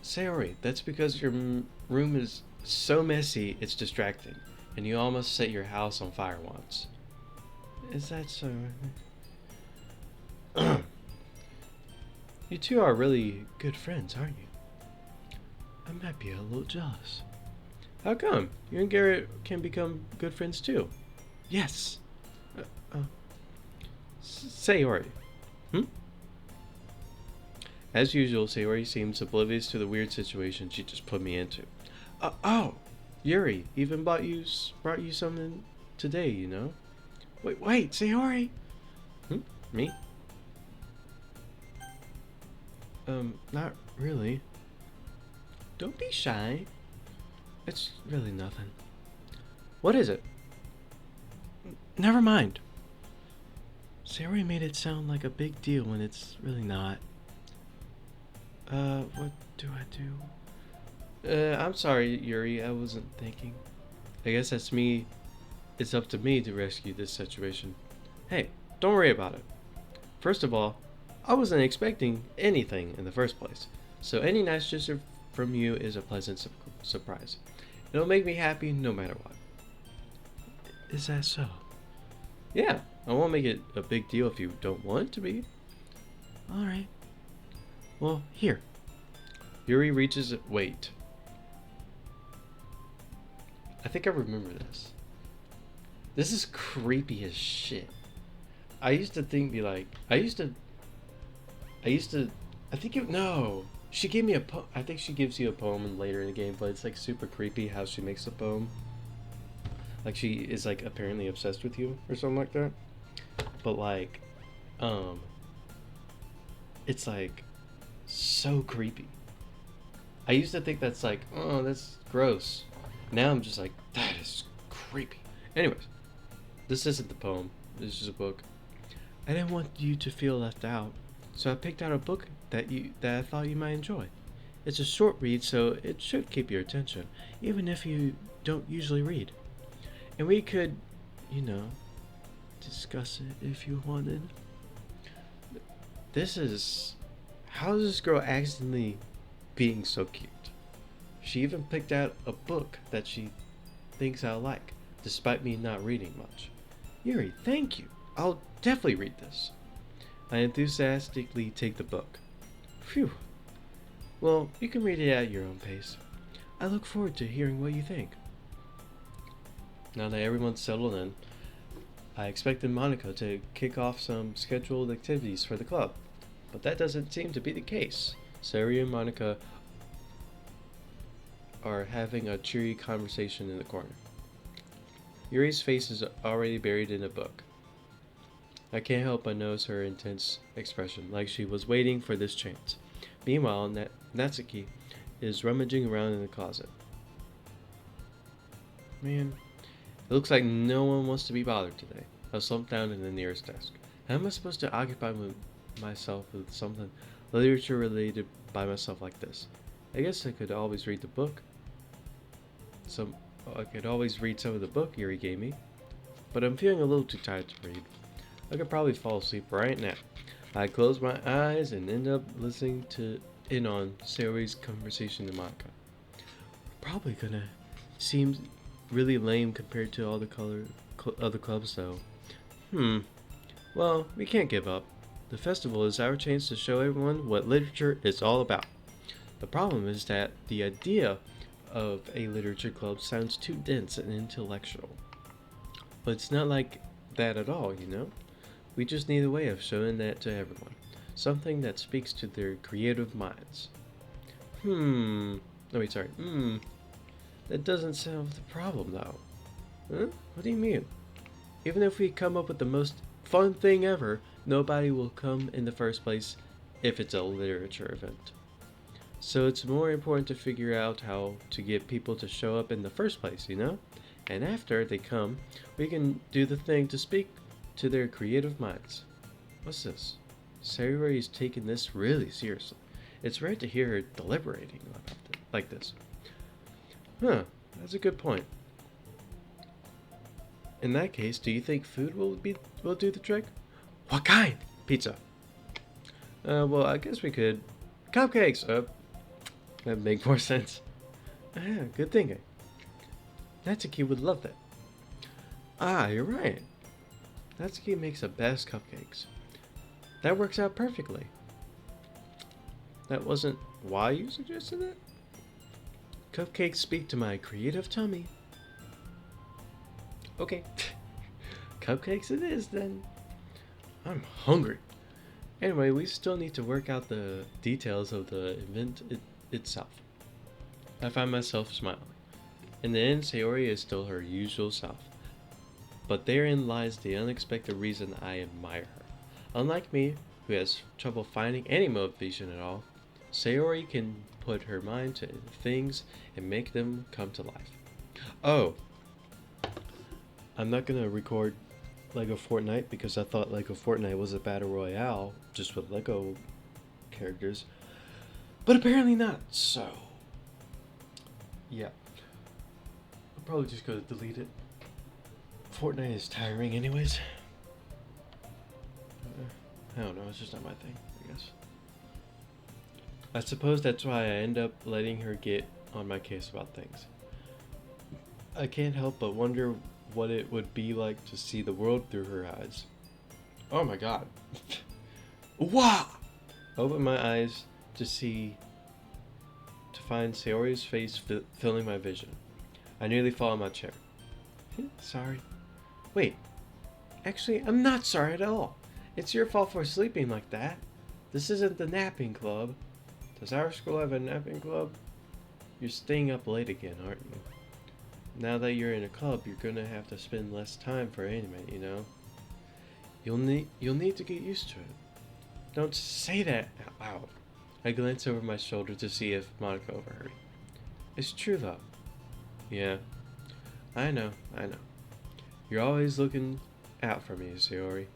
S2: Sayori, that's because your room is so messy it's distracting, and you almost set your house on fire once. Is that so? You two are really good friends, aren't you? I might be a little jealous. How come? You and Garrett can become good friends too. Yes. Uh, uh, Sayori. Hmm? As usual, Sayori seems oblivious to the weird situation she just put me into. Oh, Yuri even brought you something today, you know? Wait, Sayori! Hmm? Me? Not really. Don't be shy. It's really nothing. What is it? Never mind. Sayori made it sound like a big deal when it's really not. What do I do? I'm sorry, Yuri. I wasn't thinking. I guess that's me. It's up to me to rescue this situation. Hey, don't worry about it. First of all, I wasn't expecting anything in the first place, so any nice gesture from you is a pleasant surprise. It'll make me happy no matter what. Is that so? Yeah, I won't make it a big deal if you don't want it to be. Alright. Well, here. Yuri reaches. Wait. I think I remember this. This is creepy as shit. I used to think, be like. I used to. I think it. No. She gave me a poem. I think she gives you a poem later in the game, but it's like super creepy how she makes a poem. Like she is like apparently obsessed with you or something like that. But like, um, it's like so creepy. I used to think that's like, oh, that's gross. Now I'm just like, that is creepy. Anyways, this isn't the poem. This is a book. I didn't want you to feel left out, so I picked out a book that I thought you might enjoy. It's a short read, so it should keep your attention, even if you don't usually read. And we could, you know, discuss it if you wanted. This is. How is this girl accidentally being so cute? She even picked out a book that she thinks I'll like, despite me not reading much. Yuri, thank you. I'll definitely read this. I enthusiastically take the book. Phew. Well, you can read it at your own pace. I look forward to hearing what you think. Now that everyone's settled in, I expected Monica to kick off some scheduled activities for the club, but that doesn't seem to be the case. Sari and Monica are having a cheery conversation in the corner. Yuri's face is already buried in a book. I can't help but notice her intense expression, like she was waiting for this chance. Meanwhile, Natsuki is rummaging around in the closet. Man, it looks like no one wants to be bothered today. I slumped down in the nearest desk. How am I supposed to occupy myself with something literature related by myself like this? I guess I could always read the book. I could always read some of the book Yuri gave me, but I'm feeling a little too tired to read. I could probably fall asleep right now. I close my eyes and end up listening in on Sayori's conversation to Monica. Probably gonna seem really lame compared to all the other clubs though. Well, we can't give up. The festival is our chance to show everyone what literature is all about. The problem is that the idea of a literature club sounds too dense and intellectual. But it's not like that at all, you know? We just need a way of showing that to everyone. Something that speaks to their creative minds. That doesn't solve the problem though. Huh? What do you mean? Even if we come up with the most fun thing ever, nobody will come in the first place if it's a literature event. So it's more important to figure out how to get people to show up in the first place, you know? And after they come, we can do the thing to speak to their creative minds. What's this? Sayori is taking this really seriously. It's rare to hear her deliberating about it like this. Huh, that's a good point. In that case, do you think food will do the trick? What kind? Pizza. Well, I guess we could. Cupcakes! That'd make more sense. Yeah, good thinking. Natsuki would love that. Ah, you're right. Natsuki makes the best cupcakes. That works out perfectly. That wasn't why you suggested it? Cupcakes speak to my creative tummy. Okay. Cupcakes it is then. I'm hungry. Anyway, we still need to work out the details of the event itself. I find myself smiling. In the end, Sayori is still her usual self. But therein lies the unexpected reason I admire her. Unlike me, who has trouble finding any motivation at all, Sayori can put her mind to things and make them come to life. Oh, I'm not gonna record Lego Fortnite because I thought Lego Fortnite was a battle royale just with Lego characters, but apparently not. So Yeah. I'm probably just gonna delete it. Fortnite is tiring anyways. I don't know, it's just not my thing, I guess. I suppose that's why I end up letting her get on my case about things. I can't help but wonder what it would be like to see the world through her eyes. Oh my god. Wow! Open my eyes to find Sayori's face filling my vision. I nearly fall in my chair. Sorry. Wait. Actually, I'm not sorry at all. It's your fault for sleeping like that. This isn't the napping club. Does our school have a napping club? You're staying up late again, aren't you? Now that you're in a club, you're gonna have to spend less time for anime, you know? You'll need to get used to it. Don't say that out loud. I glance over my shoulder to see if Monica overheard. It's true though. Yeah. I know. You're always looking out for me, Sayori.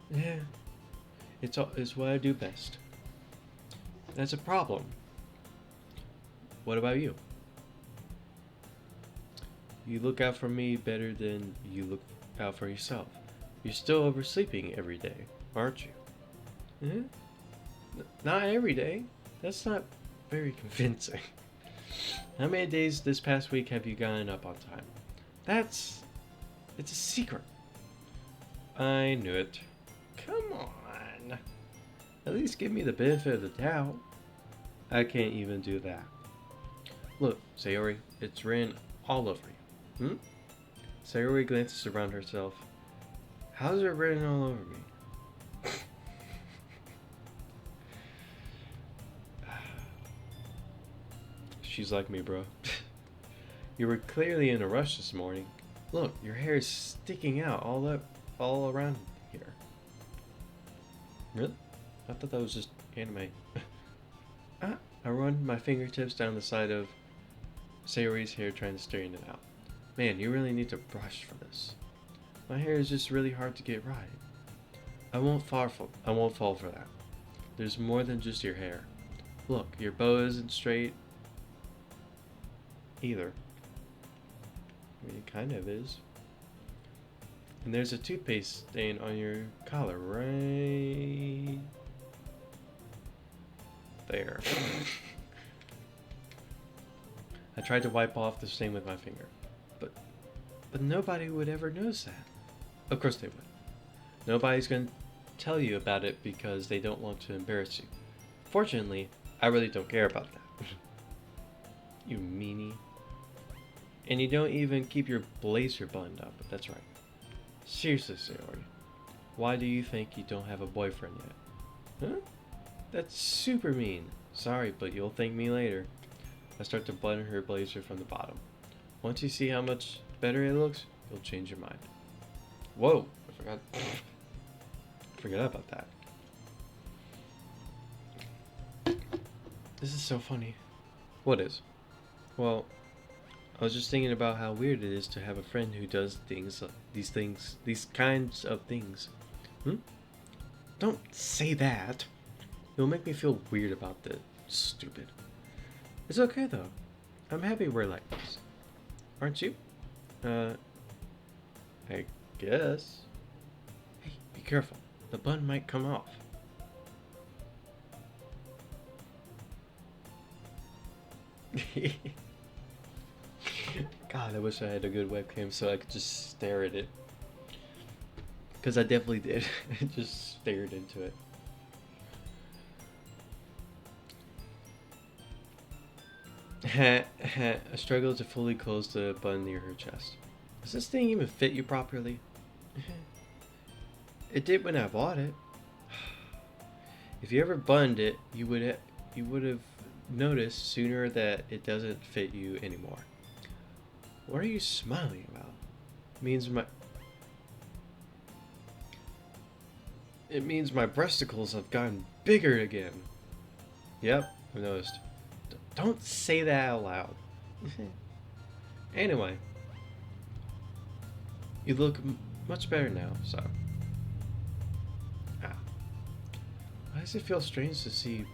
S2: Yeah. It's what I do best. That's a problem. What about you? You look out for me better than you look out for yourself. You're still oversleeping every day, aren't you? Not every day. That's not very convincing. How many days this past week have you gotten up on time? It's a secret. I knew it. Come on. At least give me the benefit of the doubt. I can't even do that. Look, Sayori, it's written all over you. Sayori glances around herself. How's it written all over me? She's like me, bro. You were clearly in a rush this morning. Look, your hair is sticking out all around here. Really? I thought that was just anime. I run my fingertips down the side of Sayori's hair, trying to straighten it out. Man, you really need to brush for this. My hair is just really hard to get right. I won't fall for that. There's more than just your hair. Look, your bow isn't straight either. I mean, it kind of is. And there's a toothpaste stain on your collar right there. I tried to wipe off the stain with my finger, but nobody would ever notice that. Of course they would. Nobody's gonna tell you about it because they don't want to embarrass you. Fortunately, I really don't care about that. You meanie. And you don't even keep your blazer buttoned up, but that's right. Seriously, Sayori, why do you think you don't have a boyfriend yet? Huh? That's super mean. Sorry, but you'll thank me later. I start to button her blazer from the bottom. Once you see how much better it looks, you'll change your mind. Whoa, I forgot about that. This is so funny. What is? Well, I was just thinking about how weird it is to have a friend who does these kinds of things. Don't say that. It'll make me feel weird about this. Stupid. It's okay though. I'm happy we're like this. Aren't you? I guess. Hey, be careful. The bun might come off. God, I wish I had a good webcam so I could just stare at it. Because I definitely did. I just stared into it. I struggled to fully close the button near her chest. Does this thing even fit you properly? It did when I bought it. If you ever buttoned it, you would have noticed sooner that it doesn't fit you anymore. What are you smiling about? It means my breasticles have gotten bigger again. Yep, I've noticed. Don't say that out loud. Anyway, you look much better now, so. Why does it feel strange to see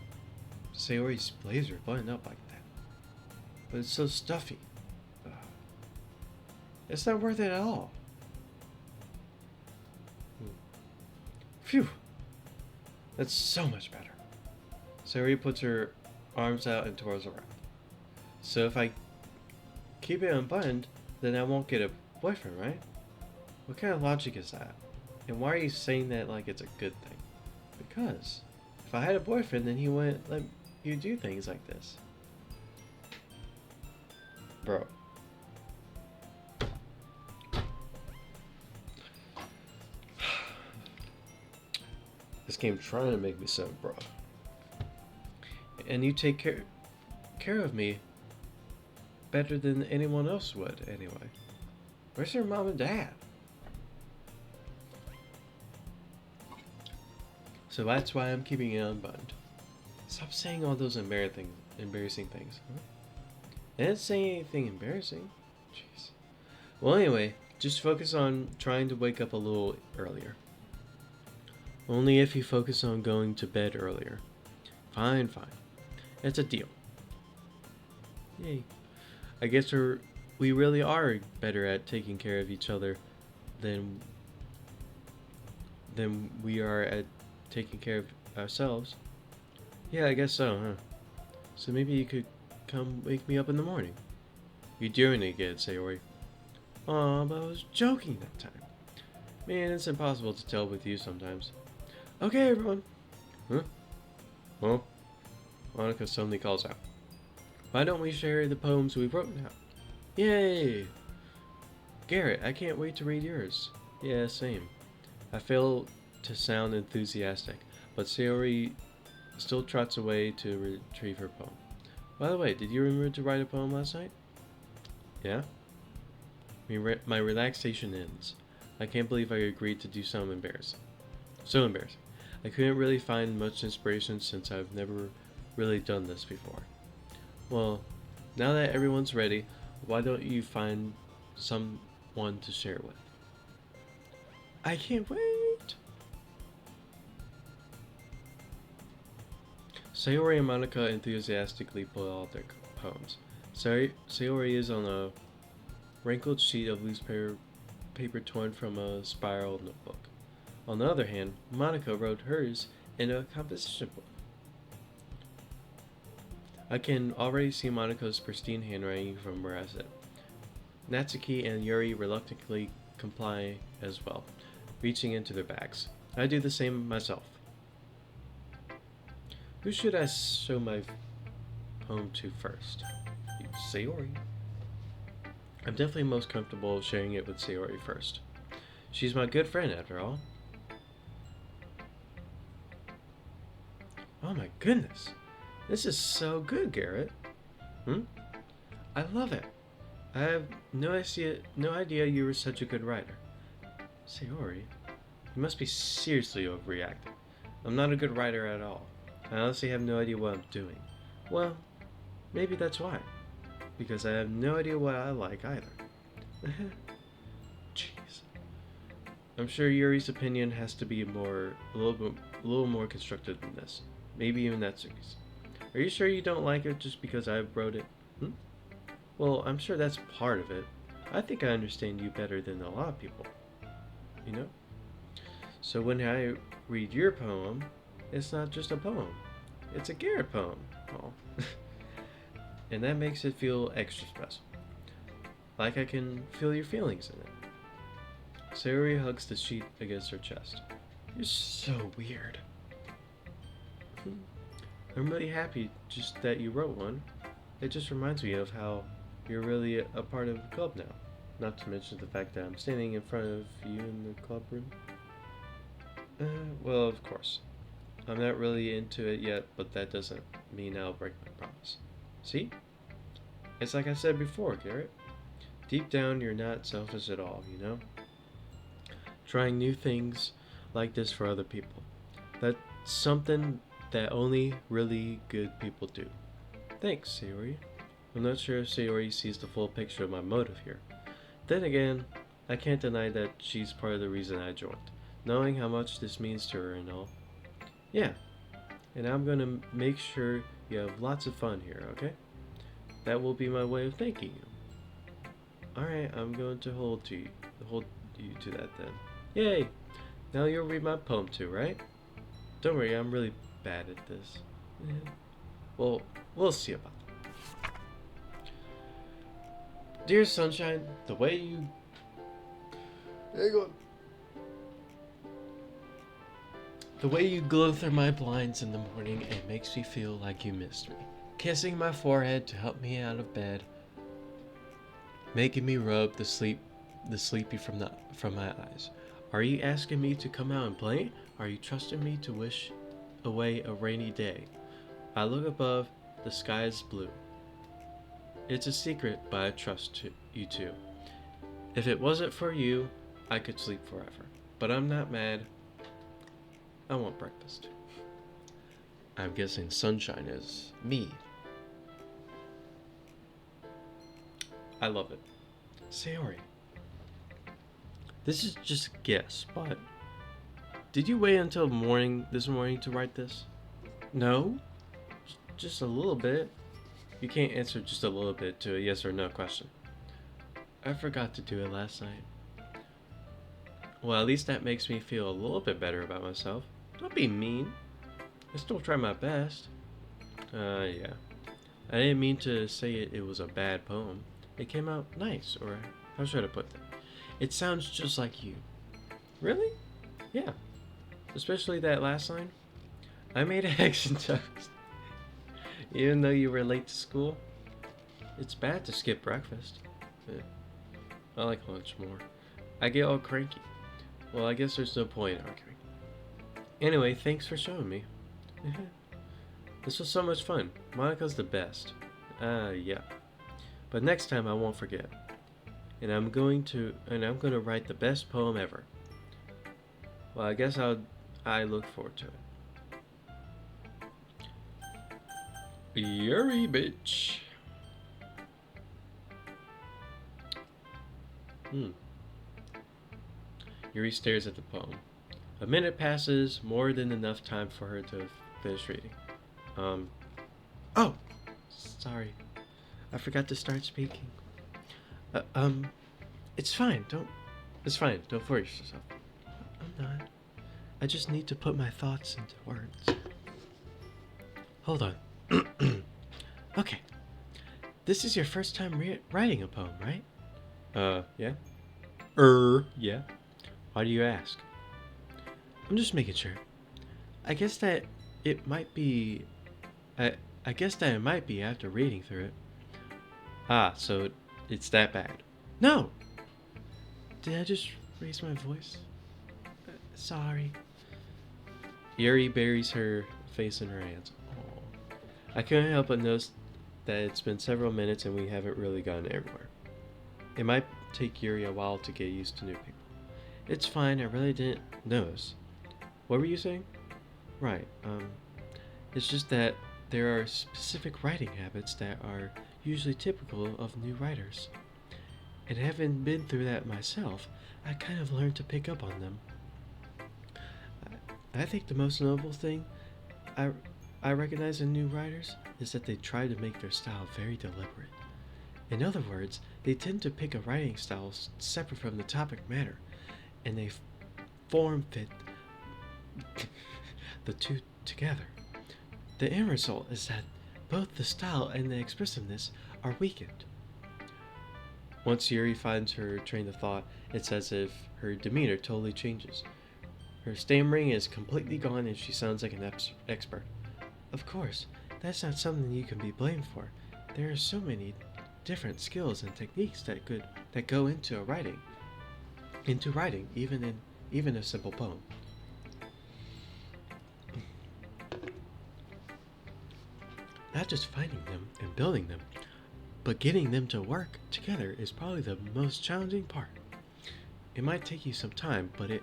S2: Sayori's blazer buttoned up like that? but it's so stuffy. It's not worth it at all. Phew. That's so much better. Sayori puts her arms out and twirls around. So if I keep it unbuttoned, then I won't get a boyfriend, right? What kind of logic is that? And why are you saying that like it's a good thing? Because if I had a boyfriend, then he wouldn't let you do things like this. Bro. This game trying to make me sound bro. And you take care of me better than anyone else would, anyway. Where's your mom and dad? So that's why I'm keeping it unbuttoned. Stop saying all those embarrassing things. Huh? I didn't say anything embarrassing. Jeez. Well, anyway, just focus on trying to wake up a little earlier. Only if you focus on going to bed earlier. Fine. It's a deal. Yay. I guess we really are better at taking care of each other than we are at taking care of ourselves. Yeah, I guess so, huh? So maybe you could come wake me up in the morning. You're doing it again, Sayori. Aw, but I was joking that time. Man, it's impossible to tell with you sometimes. Okay, everyone. Huh? Well, Monica suddenly calls out. Why don't we share the poems we wrote now? Yay! Garrett, I can't wait to read yours. Yeah, same. I fail to sound enthusiastic, but Sayori still trots away to retrieve her poem. By the way, did you remember to write a poem last night? Yeah? My relaxation ends. I can't believe I agreed to do something embarrassing. So embarrassing. I couldn't really find much inspiration since I've never really done this before. Well, now that everyone's ready, why don't you find someone to share with? I can't wait! Sayori and Monica enthusiastically pull out their poems. Sayori is on a wrinkled sheet of loose paper torn from a spiral notebook. On the other hand, Monica wrote hers in a composition book. I can already see Monica's pristine handwriting from where I sit. Natsuki and Yuri reluctantly comply as well, reaching into their bags. I do the same myself. Who should I show my poem to first? Sayori. I'm definitely most comfortable sharing it with Sayori first. She's my good friend, after all. Oh my goodness. This is so good, Garrett. I love it. I have no idea you were such a good writer. Sayori, you must be seriously overreacting. I'm not a good writer at all. I honestly have no idea what I'm doing. Well, maybe that's why. Because I have no idea what I like either. Jeez. I'm sure Yuri's opinion has to be a little more constructive than this. Maybe even Natsuki's. Are you sure you don't like it just because I wrote it? Well, I'm sure that's part of it. I think I understand you better than a lot of people. You know? So when I read your poem, it's not just a poem. It's a Garrett poem. Oh. And that makes it feel extra special. Like I can feel your feelings in it. Sayori hugs the sheet against her chest. You're so weird. I'm really happy just that you wrote one. It just reminds me of how you're really a part of the club now. Not to mention the fact that I'm standing in front of you in the club room. Well, of course. I'm not really into it yet, but that doesn't mean I'll break my promise. See? It's like I said before, Garrett. Deep down, you're not selfish at all, you know? Trying new things like this for other people. That's something that only really good people do. Thanks, Sayori. I'm not sure if Sayori sees the full picture of my motive here. Then again, I can't deny that she's part of the reason I joined, knowing how much this means to her and all. Yeah, and I'm gonna make sure you have lots of fun here, okay? That will be my way of thanking you. Alright, I'm going to hold you to that then. Yay! Now you'll read my poem too, right? Don't worry, I'm really bad at this. Yeah. Well, we'll see about that. Dear Sunshine, the way you... Hang on. The way you glow through my blinds in the morning, it makes me feel like you missed me. Kissing my forehead to help me out of bed, making me rub the sleepy from my eyes. Are you asking me to come out and play? Are you trusting me to wish away a rainy day? I look above, the sky is blue. It's a secret, but I trust you too. If it wasn't for you, I could sleep forever. But I'm not mad. I want breakfast. I'm guessing sunshine is me. I love it. Sayori. This is just a guess, but did you wait until this morning to write this? No? Just a little bit. You can't answer just a little bit to a yes or no question. I forgot to do it last night. Well, at least that makes me feel a little bit better about myself. Don't be mean. I still try my best. Yeah. I didn't mean to say it was a bad poem. It came out nice, or how should I put that? It sounds just like you. Really? Yeah. Especially that last line. I made eggs and toast. Even though you were late to school. It's bad to skip breakfast. Yeah. I like lunch more. I get all cranky. Well, I guess there's no point in arguing. Anyway, thanks for showing me. This was so much fun. Monica's the best. Yeah. But next time I won't forget. And I'm going to write the best poem ever. Well, I guess I look forward to it. Yuri, bitch. Yuri stares at the poem. A minute passes, more than enough time for her to finish reading. Oh! Sorry. I forgot to start speaking. It's fine, don't force yourself. I'm not. I just need to put my thoughts into words. Hold on. Okay. This is your first time writing a poem, right? Yeah. Yeah. Why do you ask? I'm just making sure. I guess that it might be... I guess that it might be after reading through it. Ah, so it's that bad. No! Did I just raise my voice? Sorry. Yuri buries her face in her hands. Aww. I couldn't help but notice that it's been several minutes and we haven't really gotten anywhere. It might take Yuri a while to get used to new people. It's fine, I really didn't notice. What were you saying? Right, it's just that there are specific writing habits that are usually typical of new writers. And having been through that myself, I kind of learned to pick up on them. I think the most notable thing I recognize in new writers is that they try to make their style very deliberate. In other words, they tend to pick a writing style separate from the topic matter, and they form fit the two together. The end result is that both the style and the expressiveness are weakened. Once Yuri finds her train of thought, it's as if her demeanor totally changes. Her stammering is completely gone and she sounds like an expert. Of course, that's not something you can be blamed for. There are so many different skills and techniques that go into writing, even a simple poem. Not just finding them and building them, but getting them to work together is probably the most challenging part. It might take you some time, but it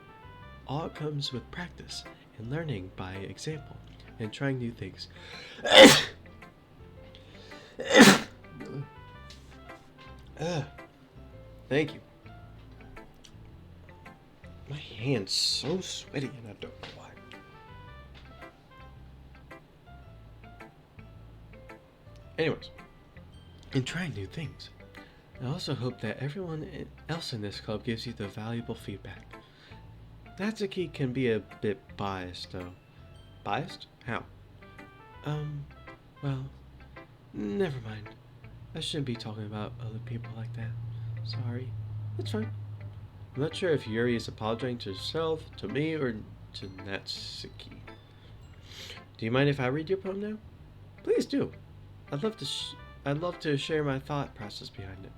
S2: all comes with practice and learning by example and trying new things. Thank you. My hand's so sweaty and I don't know why. Anyways, and try new things. I also hope that everyone else in this club gives you the valuable feedback. Natsuki can be a bit biased, though. Biased? How? Um, well, never mind. I shouldn't be talking about other people like that. Sorry. It's fine. I'm not sure if Yuri is apologizing to herself, to me, or to Natsuki. Do you mind if I read your poem now? Please do. I'd love to. I'd love to share my thought process behind it.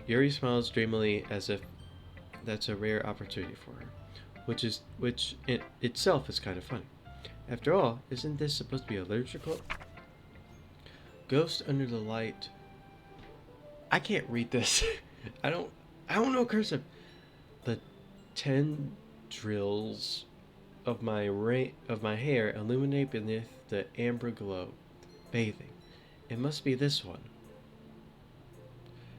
S2: Yuri smiles dreamily as if that's a rare opportunity for her, which in itself is kind of funny. After all, isn't this supposed to be a literature club? Ghost under the light. I can't read this. I don't. I don't know cursive. The tendrils of my hair illuminate beneath the amber glow, bathing. It must be this one.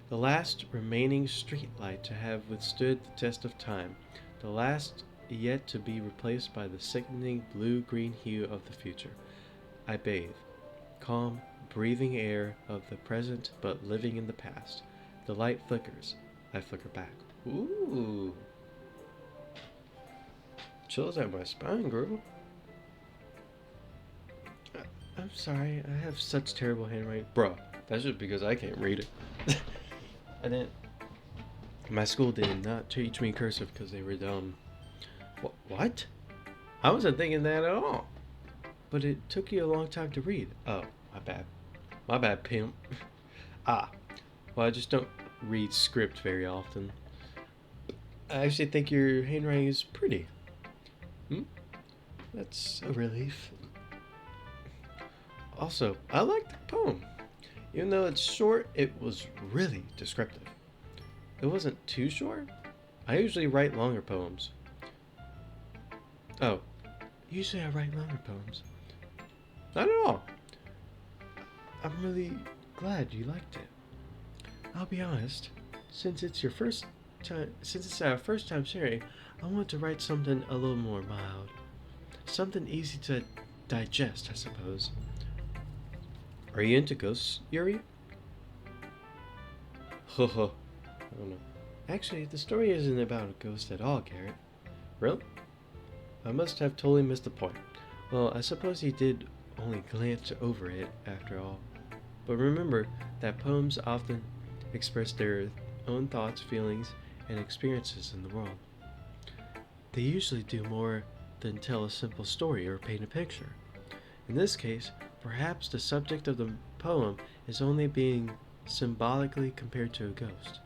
S2: The last remaining streetlight to have withstood the test of time, the last yet to be replaced by the sickening blue-green hue of the future. I bathe, calm, breathing air of the present but living in the past. The light flickers. I flicker back. Ooh. Chills down my spine, girl. I'm sorry, I have such terrible handwriting. Bruh, that's just because I can't read it. I didn't. My school did not teach me cursive because they were dumb. What? I wasn't thinking that at all. But it took you a long time to read. Oh, my bad. My bad, pimp. Well, I just don't read script very often. I actually think your handwriting is pretty. That's a relief. Also, I like the poem. Even though it's short, it was really descriptive. It wasn't too short. I usually write longer poems. Oh, usually I write longer poems. Not at all. I'm really glad you liked it. I'll be honest, since it's our first time sharing, I want to write something a little more mild. Something easy to digest, I suppose. Are you into ghosts, Yuri? I don't know. Actually, the story isn't about a ghost at all, Garrett. Really? I must have totally missed the point. Well, I suppose he did only glance over it, after all. But remember that poems often express their own thoughts, feelings, and experiences in the world. They usually do more than tell a simple story or paint a picture. In this case, perhaps the subject of the poem is only being symbolically compared to a ghost,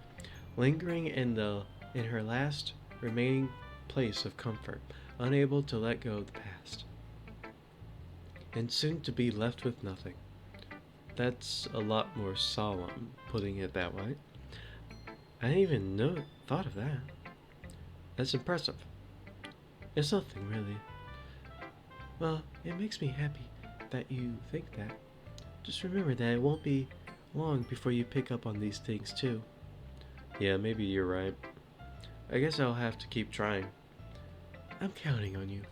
S2: lingering in her last remaining place of comfort, unable to let go of the past, and soon to be left with nothing. That's a lot more solemn, putting it that way. I didn't even thought of that. That's impressive. It's nothing really. Well, it makes me happy that you think that. Just remember that it won't be long before you pick up on these things too. Yeah, maybe you're right. I guess I'll have to keep trying. I'm counting on you.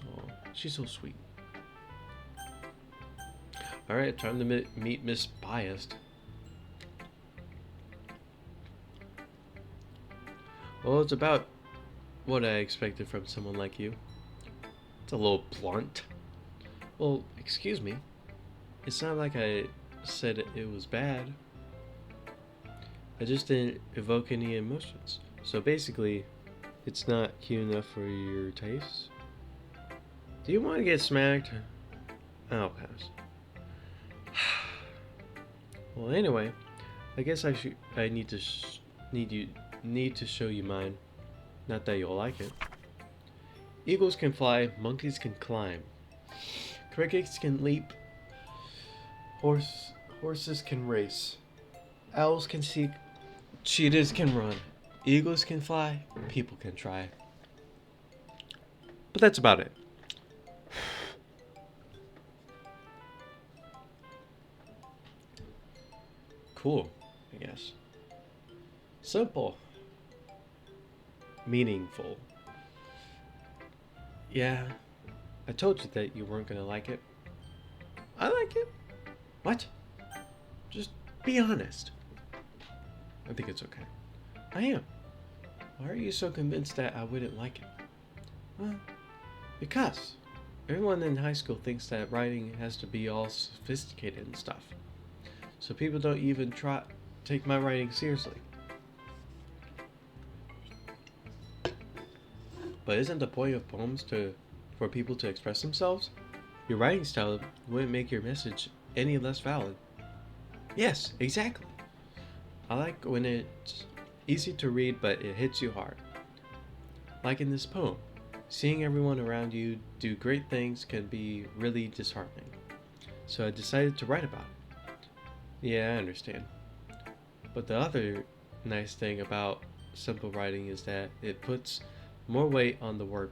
S2: Oh, she's so sweet. Alright, time to meet Miss Biased. Well, it's about what I expected from someone like you. It's a little blunt. Well, excuse me. It's not like I said it was bad. I just didn't evoke any emotions. So basically, it's not cute enough for your tastes. Do you want to get smacked? I'll pass. Well, anyway, I guess I need to show you mine. Not that you'll like it. Eagles can fly, monkeys can climb. Crickets can leap. Horses can race. Owls can seek. Cheetahs can run. Eagles can fly. People can try. But that's about it. Cool, I guess. Simple. Meaningful. Yeah, I told you that you weren't gonna like it. I like it. What? Just Be honest. I think it's okay. I am. Why are you so convinced that I wouldn't like it? Well, because everyone in high school thinks that writing has to be all sophisticated and stuff. So people don't even take my writing seriously. But isn't the point of poems for people to express themselves? Your writing style wouldn't make your message any less valid. Yes, exactly. I like when it's easy to read but it hits you hard. Like in this poem, seeing everyone around you do great things can be really disheartening. So I decided to write about it. Yeah, I understand. But the other nice thing about simple writing is that it puts more weight on the wordplay.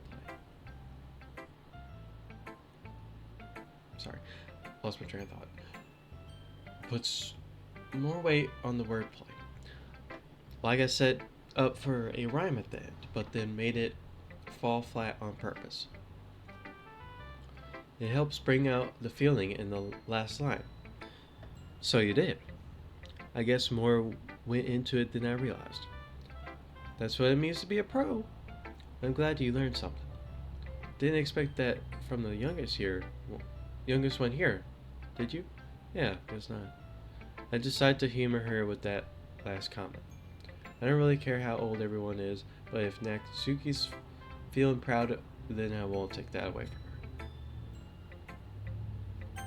S2: Sorry, lost my train of thought. Puts more weight on the wordplay. Like I set up for a rhyme at the end, but then made it fall flat on purpose. It helps bring out the feeling in the last line. So you did. I guess more went into it than I realized. That's what it means to be a pro. I'm glad you learned something. Didn't expect that from the youngest one here, did you? Yeah, guess not. I decided to humor her with that last comment. I don't really care how old everyone is, but if Natsuki's feeling proud, then I won't take that away from her.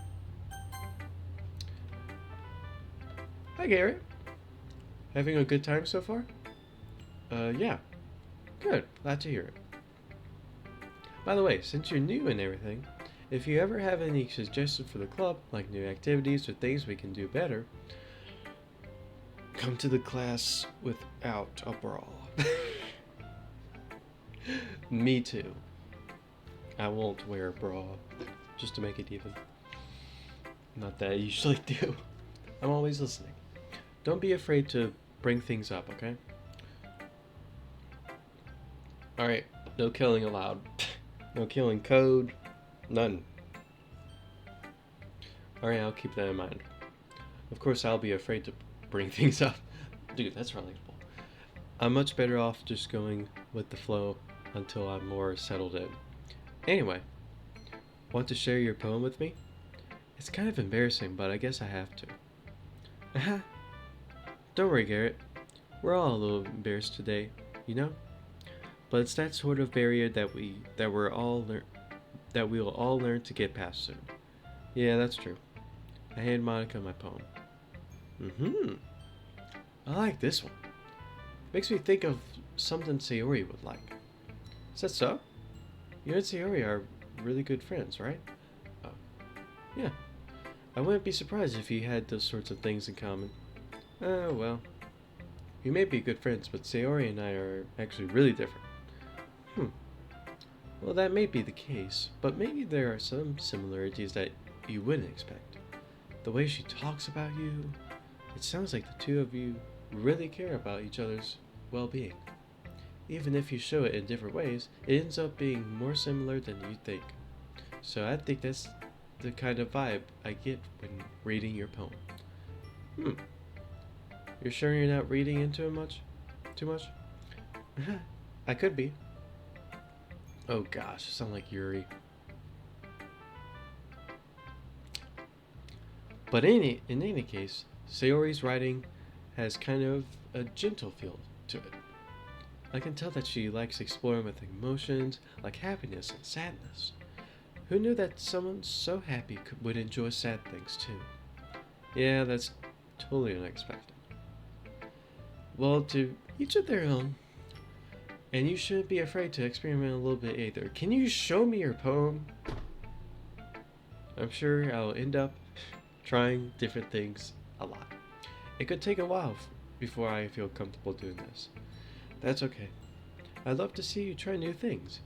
S2: Hi, Garrett. Having a good time so far? Yeah. Good. Glad to hear it. By the way, since you're new and everything, if you ever have any suggestions for the club, like new activities or things we can do better, come to the class without a brawl. Me too. I won't wear a bra, just to make it even. Not that I usually do. I'm always listening. Don't be afraid to bring things up, okay? Alright, no killing allowed. No killing code. None. Alright, I'll keep that in mind. Of course, I'll be afraid to bring things up. Dude, that's relatable. I'm much better off just going with the flow until I'm more settled in. Anyway, want to share your poem with me? It's kind of embarrassing, but I guess I have to. Aha! Don't worry, Garrett. We're all a little embarrassed today, you know? But it's that sort of barrier that we'll all learn to get past soon. Yeah, that's true. I hand Monica my poem. I like this one. Makes me think of something Sayori would like. Is that so? You and Sayori are really good friends, right? Oh, yeah. I wouldn't be surprised if you had those sorts of things in common. Oh, well. We may be good friends, but Sayori and I are actually really different. Well, that may be the case, but maybe there are some similarities that you wouldn't expect. The way she talks about you, it sounds like the two of you really care about each other's well-being. Even if you show it in different ways, it ends up being more similar than you think. So I think that's the kind of vibe I get when reading your poem. You're sure you're not reading into it much? Too much? I could be. Oh gosh, I sound like Yuri. But in any case, Sayori's writing has kind of a gentle feel to it. I can tell that she likes exploring with emotions like happiness and sadness. Who knew that someone so happy would enjoy sad things too? Yeah, that's totally unexpected. Well, to each of their own. And you shouldn't be afraid to experiment a little bit either. Can you show me your poem? I'm sure I'll end up trying different things a lot. It could take a while before I feel comfortable doing this. That's okay. I'd love to see you try new things.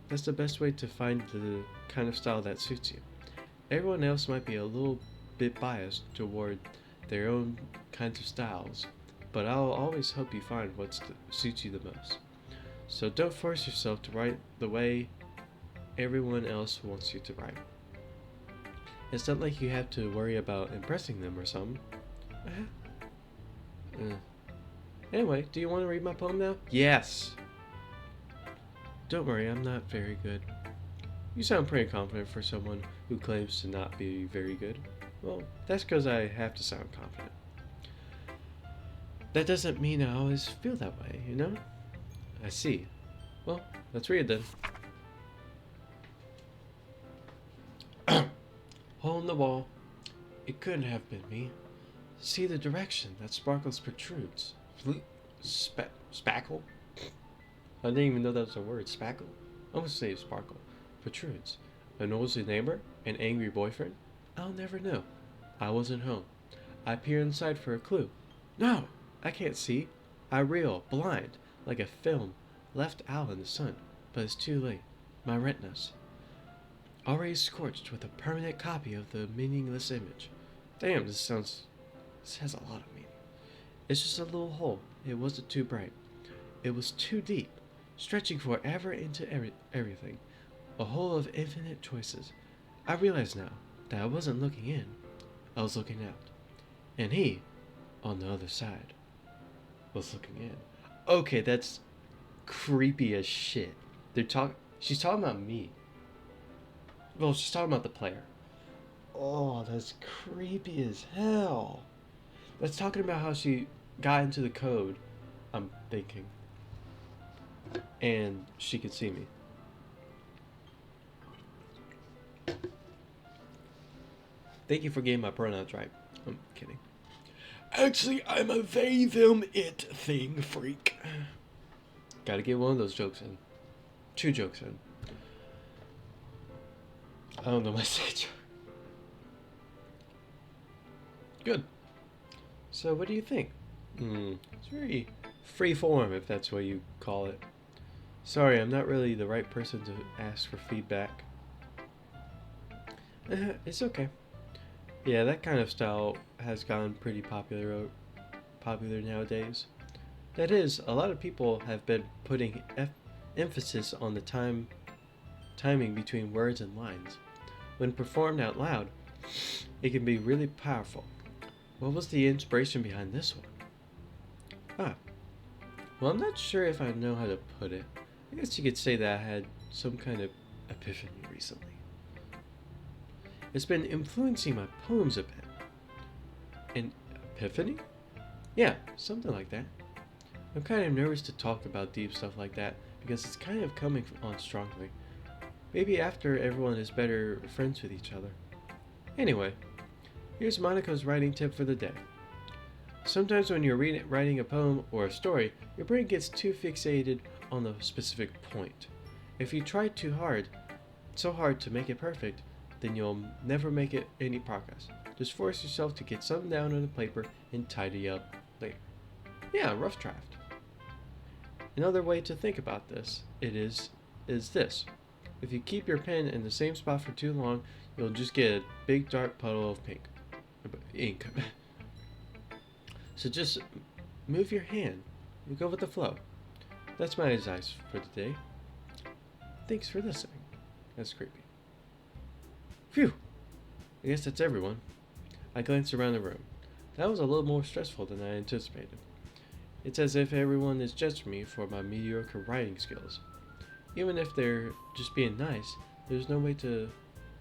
S2: That's the best way to find the kind of style that suits you. Everyone else might be a little bit biased toward their own kinds of styles, but I'll always help you find what suits you the most. So don't force yourself to write the way everyone else wants you to write. It's not like you have to worry about impressing them or something. Uh. Anyway, do you want to read my poem now? Yes! Don't worry, I'm not very good. You sound pretty confident for someone who claims to not be very good. Well, that's because I have to sound confident. That doesn't mean I always feel that way, you know? I see. Well, let's read then. Hole in the wall. It couldn't have been me. See the direction that sparkles protrudes. Spackle? I didn't even know that was a word. Spackle? I almost say sparkle. Protrudes. A nosy neighbor? An angry boyfriend? I'll never know. I wasn't home. I peer inside for a clue. No! I can't see. I reel, blind, like a film left out in the sun. But it's too late. My retinas. Already scorched with a permanent copy of the meaningless image. Damn, this has a lot of meaning. It's just a little hole. It wasn't too bright. It was too deep, stretching forever into everything. A hole of infinite choices. I realize now that I wasn't looking in. I was looking out. And he, on the other side, was looking in. Okay, that's creepy as shit. She's talking about me. Well, she's talking about the player. Oh, that's creepy as hell. That's talking about how she got into the code, I'm thinking. And she could see me. Thank you for getting my pronouns right. I'm kidding. Actually, I'm a they, them, it thing freak. Gotta get one of those jokes in. 2 jokes in. I don't know my stage. Good. So, what do you think? It's very free form, if that's what you call it. Sorry, I'm not really the right person to ask for feedback. It's okay. Yeah, that kind of style has gotten pretty popular nowadays. That is, a lot of people have been putting emphasis on the timing between words and lines. When performed out loud, it can be really powerful. What was the inspiration behind this one? Well, I'm not sure if I know how to put it. I guess you could say that I had some kind of epiphany recently. It's been influencing my poems a bit. An epiphany? Yeah, something like that. I'm kind of nervous to talk about deep stuff like that because it's kind of coming on strongly. Maybe after everyone is better friends with each other. Anyway, here's Monica's writing tip for the day. Sometimes when you're writing a poem or a story, your brain gets too fixated on the specific point. If you try so hard to make it perfect, then you'll never make it any progress. Just force yourself to get something down on the paper and tidy up later. Yeah, rough draft. Another way to think about this is this. If you keep your pen in the same spot for too long, you'll just get a big dark puddle of ink. So just move your hand. You go with the flow. That's my advice for today. Thanks for listening. That's creepy. Phew! I guess that's everyone. I glanced around the room. That was a little more stressful than I anticipated. It's as if everyone is judging me for my mediocre writing skills. Even if they're just being nice, there's no way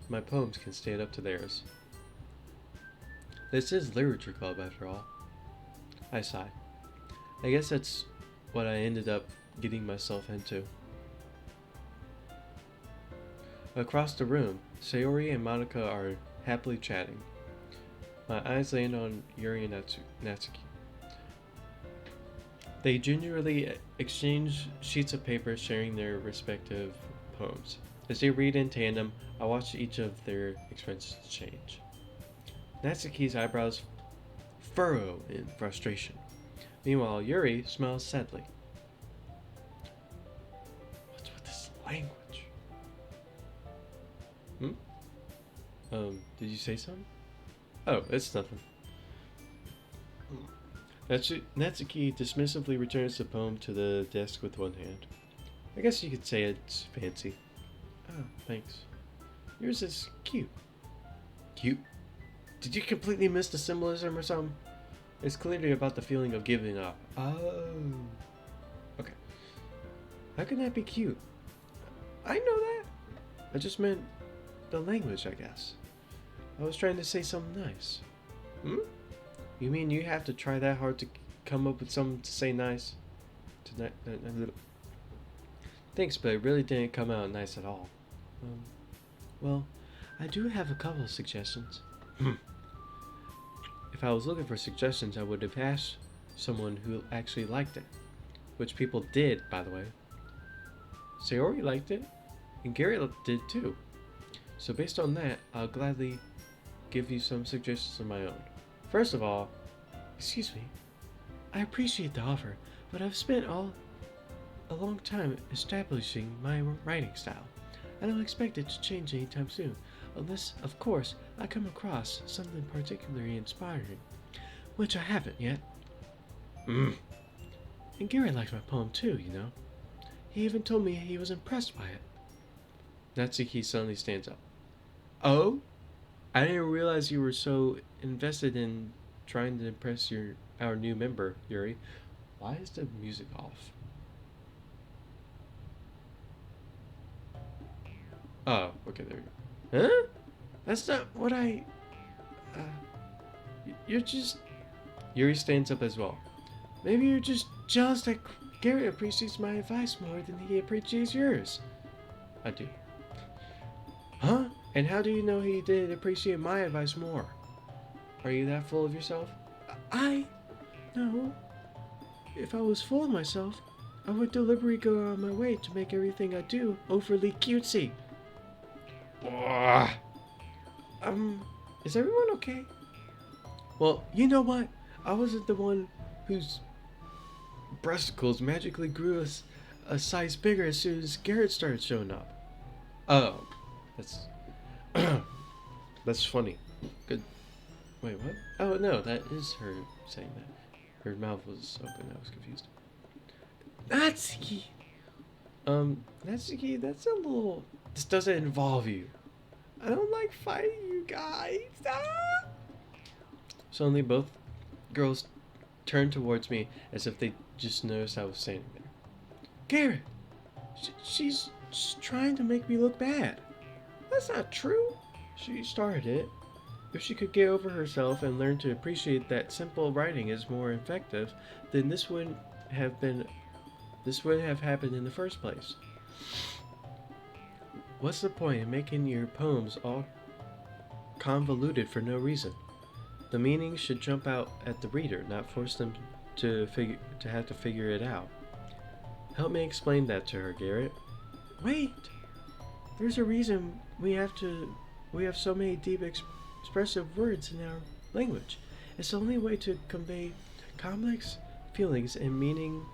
S2: my poems can stand up to theirs. This is literature club after all. I sighed. I guess that's what I ended up getting myself into. Across the room, Sayori and Monica are happily chatting. My eyes land on Yuri and Natsuki. They gingerly exchange sheets of paper sharing their respective poems. As they read in tandem, I watch each of their expressions change. Natsuki's eyebrows furrow in frustration. Meanwhile, Yuri smiles sadly. What's with this language? Did you say something? Oh, it's nothing. Natsuki dismissively returns the poem to the desk with one hand. I guess you could say it's fancy. Oh, thanks. Yours is cute. Cute? Did you completely miss the symbolism or something? It's clearly about the feeling of giving up. Oh. Okay. How can that be cute? I know that. I just meant the language, I guess. I was trying to say something nice. Hmm? You mean you have to try that hard to come up with something to say nice? Thanks, but it really didn't come out nice at all. Well, I do have a couple of suggestions. If I was looking for suggestions, I would have asked someone who actually liked it. Which people did, by the way. Sayori liked it, and Gary did too. So based on that, I'll gladly give you some suggestions of my own. First of all, excuse me, I appreciate the offer, but I've spent a long time establishing my writing style. I don't expect it to change anytime soon, unless, of course, I come across something particularly inspiring, which I haven't yet. And Gary liked my poem too, you know. He even told me he was impressed by it. Natsuki suddenly stands up. Oh? I didn't realize you were so invested in trying to impress our new member, Yuri. Why is the music off? Oh, okay, there we go. Huh? That's not what I... you're just... Yuri stands up as well. Maybe you're just jealous that Gary appreciates my advice more than he appreciates yours. I do. Huh? And how do you know he did appreciate my advice more? Are you that full of yourself? No. If I was full of myself, I would deliberately go on my way to make everything I do overly cutesy. Is everyone okay? Well, you know what? I wasn't the one whose breasticles magically grew a size bigger as soon as Garrett started showing up. Oh, that's that's funny. Good. Wait, what? Oh no, that is her saying that. Her mouth was open. I was confused. Natsuki. Natsuki, that's a little. This doesn't involve you. I don't like fighting you guys. Ah! Suddenly, both girls turned towards me as if they just noticed I was standing there. Garrett, she's trying to make me look bad. That's not true. She started it. If she could get over herself and learn to appreciate that simple writing is more effective, then this wouldn't have happened in the first place. What's the point in making your poems all convoluted for no reason? The meaning should jump out at the reader, not force them to have to figure it out. Help me explain that to her, Garrett. Wait! There's a reason we have so many deep expressive words in our language. It's the only way to convey complex feelings and meaning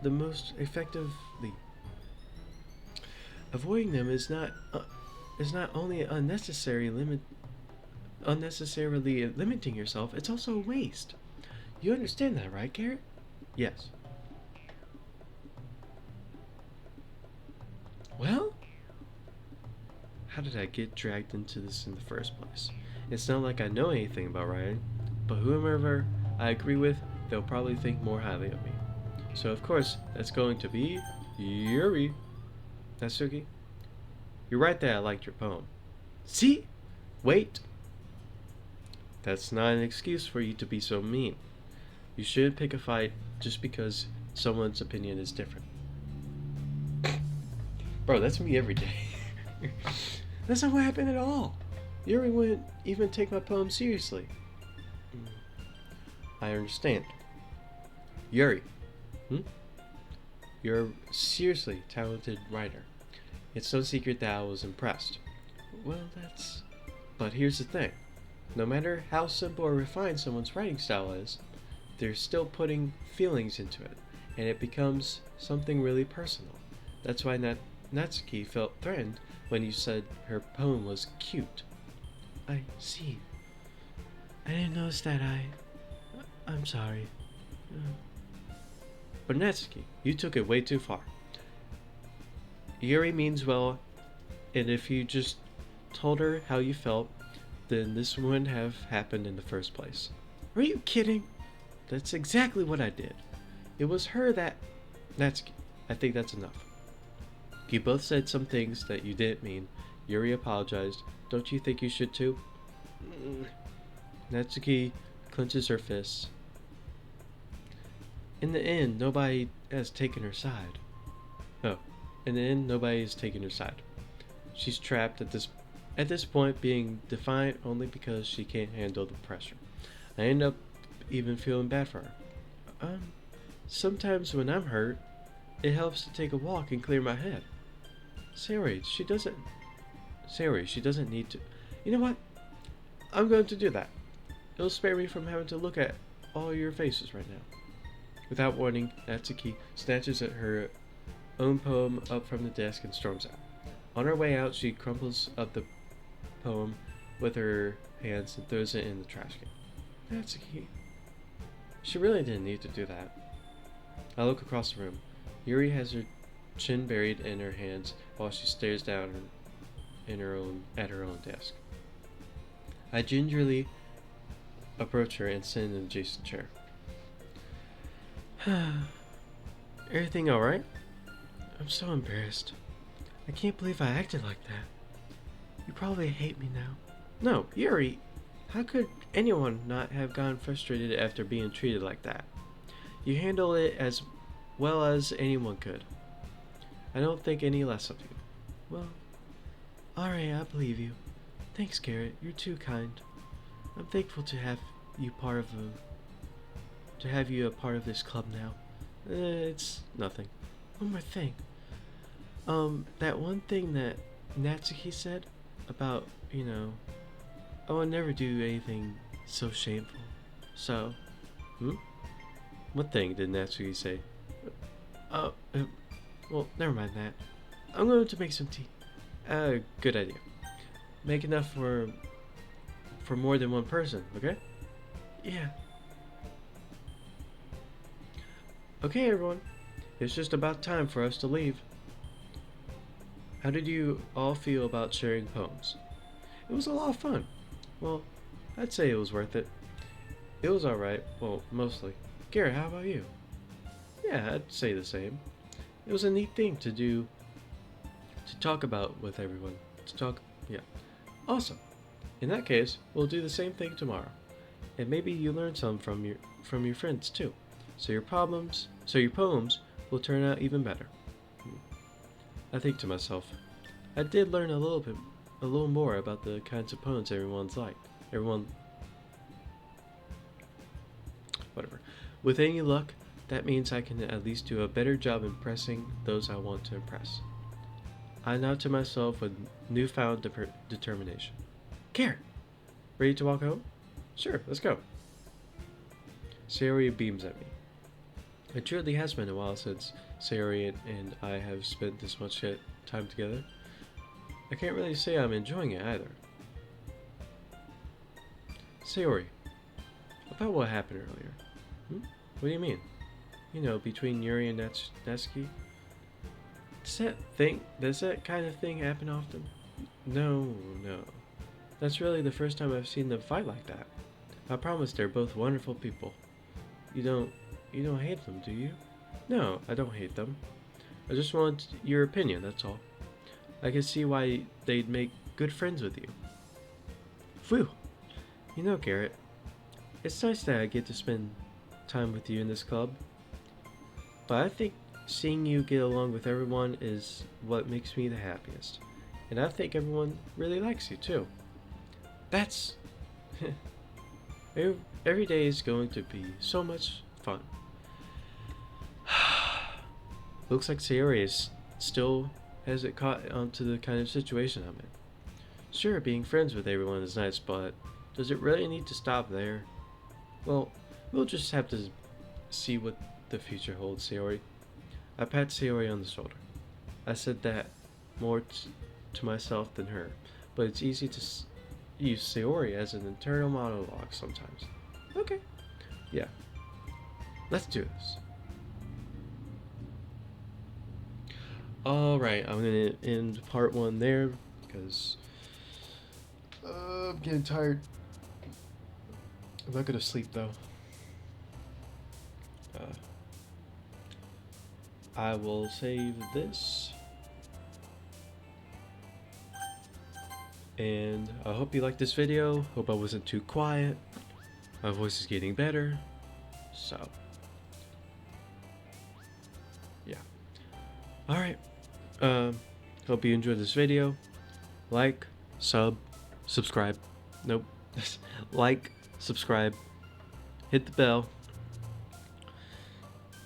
S2: the most effectively. Avoiding them is not only unnecessarily limiting yourself, it's also a waste. You understand that, right, Garrett? Yes. Well, how did I get dragged into this in the first place? It's not like I know anything about writing, but whomever I agree with, they'll probably think more highly of me. So of course, that's going to be Yuri. Natsuki, you're right that I liked your poem. See? Wait. That's not an excuse for you to be so mean. You shouldn't pick a fight just because someone's opinion is different. Bro, that's me every day. That's not what happened at all. Yuri wouldn't even take my poem seriously. I understand. Yuri. You're a seriously talented writer. It's no secret that I was impressed. Well, but here's the thing. No matter how simple or refined someone's writing style is, they're still putting feelings into it, and it becomes something really personal. That's why Natsuki felt threatened when you said her poem was cute. I see. I didn't notice that. I'm sorry. But Natsuki, you took it way too far. Yuri means well, and if you just told her how you felt, then this wouldn't have happened in the first place. Are you kidding? That's exactly what I did. It was her that... Natsuki, I think that's enough. You both said some things that you didn't mean. Yuri apologized. Don't you think you should too? Natsuki clenches her fists. In the end, nobody has taken her side. Oh, in the end, nobody has taken her side. She's trapped at this point, being defiant only because she can't handle the pressure. I end up even feeling bad for her. Sometimes when I'm hurt, it helps to take a walk and clear my head. Sayori, she doesn't need to. You know what? I'm going to do that. It'll spare me from having to look at all your faces right now. Without warning, Natsuki snatches at her own poem up from the desk and storms out. On her way out, she crumples up the poem with her hands and throws it in the trash can. Natsuki. She really didn't need to do that. I look across the room. Yuri has her chin buried in her hands while she stares down at her own desk. I gingerly approach her and sit in an adjacent chair. Everything alright? I'm so embarrassed. I can't believe I acted like that. You probably hate me now. No, Yuri! How could anyone not have gotten frustrated after being treated like that? You handle it as well as anyone could. I don't think any less of you. Well, alright, I believe you. Thanks, Garrett. You're too kind. I'm thankful to have you a part of this club now. It's nothing. One more thing. That one thing that Natsuki said about, I would never do anything so shameful. So, what thing did Natsuki say? Well, never mind that. I'm going to make some tea. Good idea. Make enough for more than one person, okay? Yeah. Okay, everyone. It's just about time for us to leave. How did you all feel about sharing poems? It was a lot of fun. Well, I'd say it was worth it. It was alright. Well, mostly. Garrett, how about you? Yeah, I'd say the same. It was a neat thing to do, to talk about with everyone. Yeah. Awesome. In that case, we'll do the same thing tomorrow. And maybe you learn some from your friends too. So your poems will turn out even better. I think to myself, I did learn a little more about the kinds of poems whatever. With any luck, that means I can at least do a better job impressing those I want to impress. I nod to myself with newfound determination. Garrett, ready to walk home? Sure, let's go. Sayori beams at me. It truly has been a while since Sayori and I have spent this much time together. I can't really say I'm enjoying it either. Sayori, about what happened earlier. What do you mean? Between Yuri and Natsuki? Does that kind of thing happen often? No. That's really the first time I've seen them fight like that. I promise they're both wonderful people. You don't hate them, do you? No, I don't hate them. I just want your opinion, that's all. I can see why they'd make good friends with you. Phew! Garrett, it's nice that I get to spend time with you in this club. But I think seeing you get along with everyone is what makes me the happiest. And I think everyone really likes you too. That's... Every day is going to be so much fun. Looks like Sayori still hasn't caught on to the kind of situation I'm in. Sure, being friends with everyone is nice, but does it really need to stop there? Well, we'll just have to see what the future holds, Sayori. I pat Sayori on the shoulder. I said that more to myself than her, but it's easy to use Sayori as an internal monologue sometimes. Okay. Yeah. Let's do this. Alright, I'm gonna end part 1 there because I'm getting tired. I'm not gonna sleep though. I will save this. And I hope you liked this video. Hope I wasn't too quiet. My voice is getting better. So, yeah. Alright. Hope you enjoyed this video. Like, subscribe. Nope. Like, subscribe, hit the bell.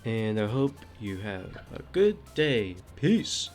S2: And I hope you have a good day. Peace.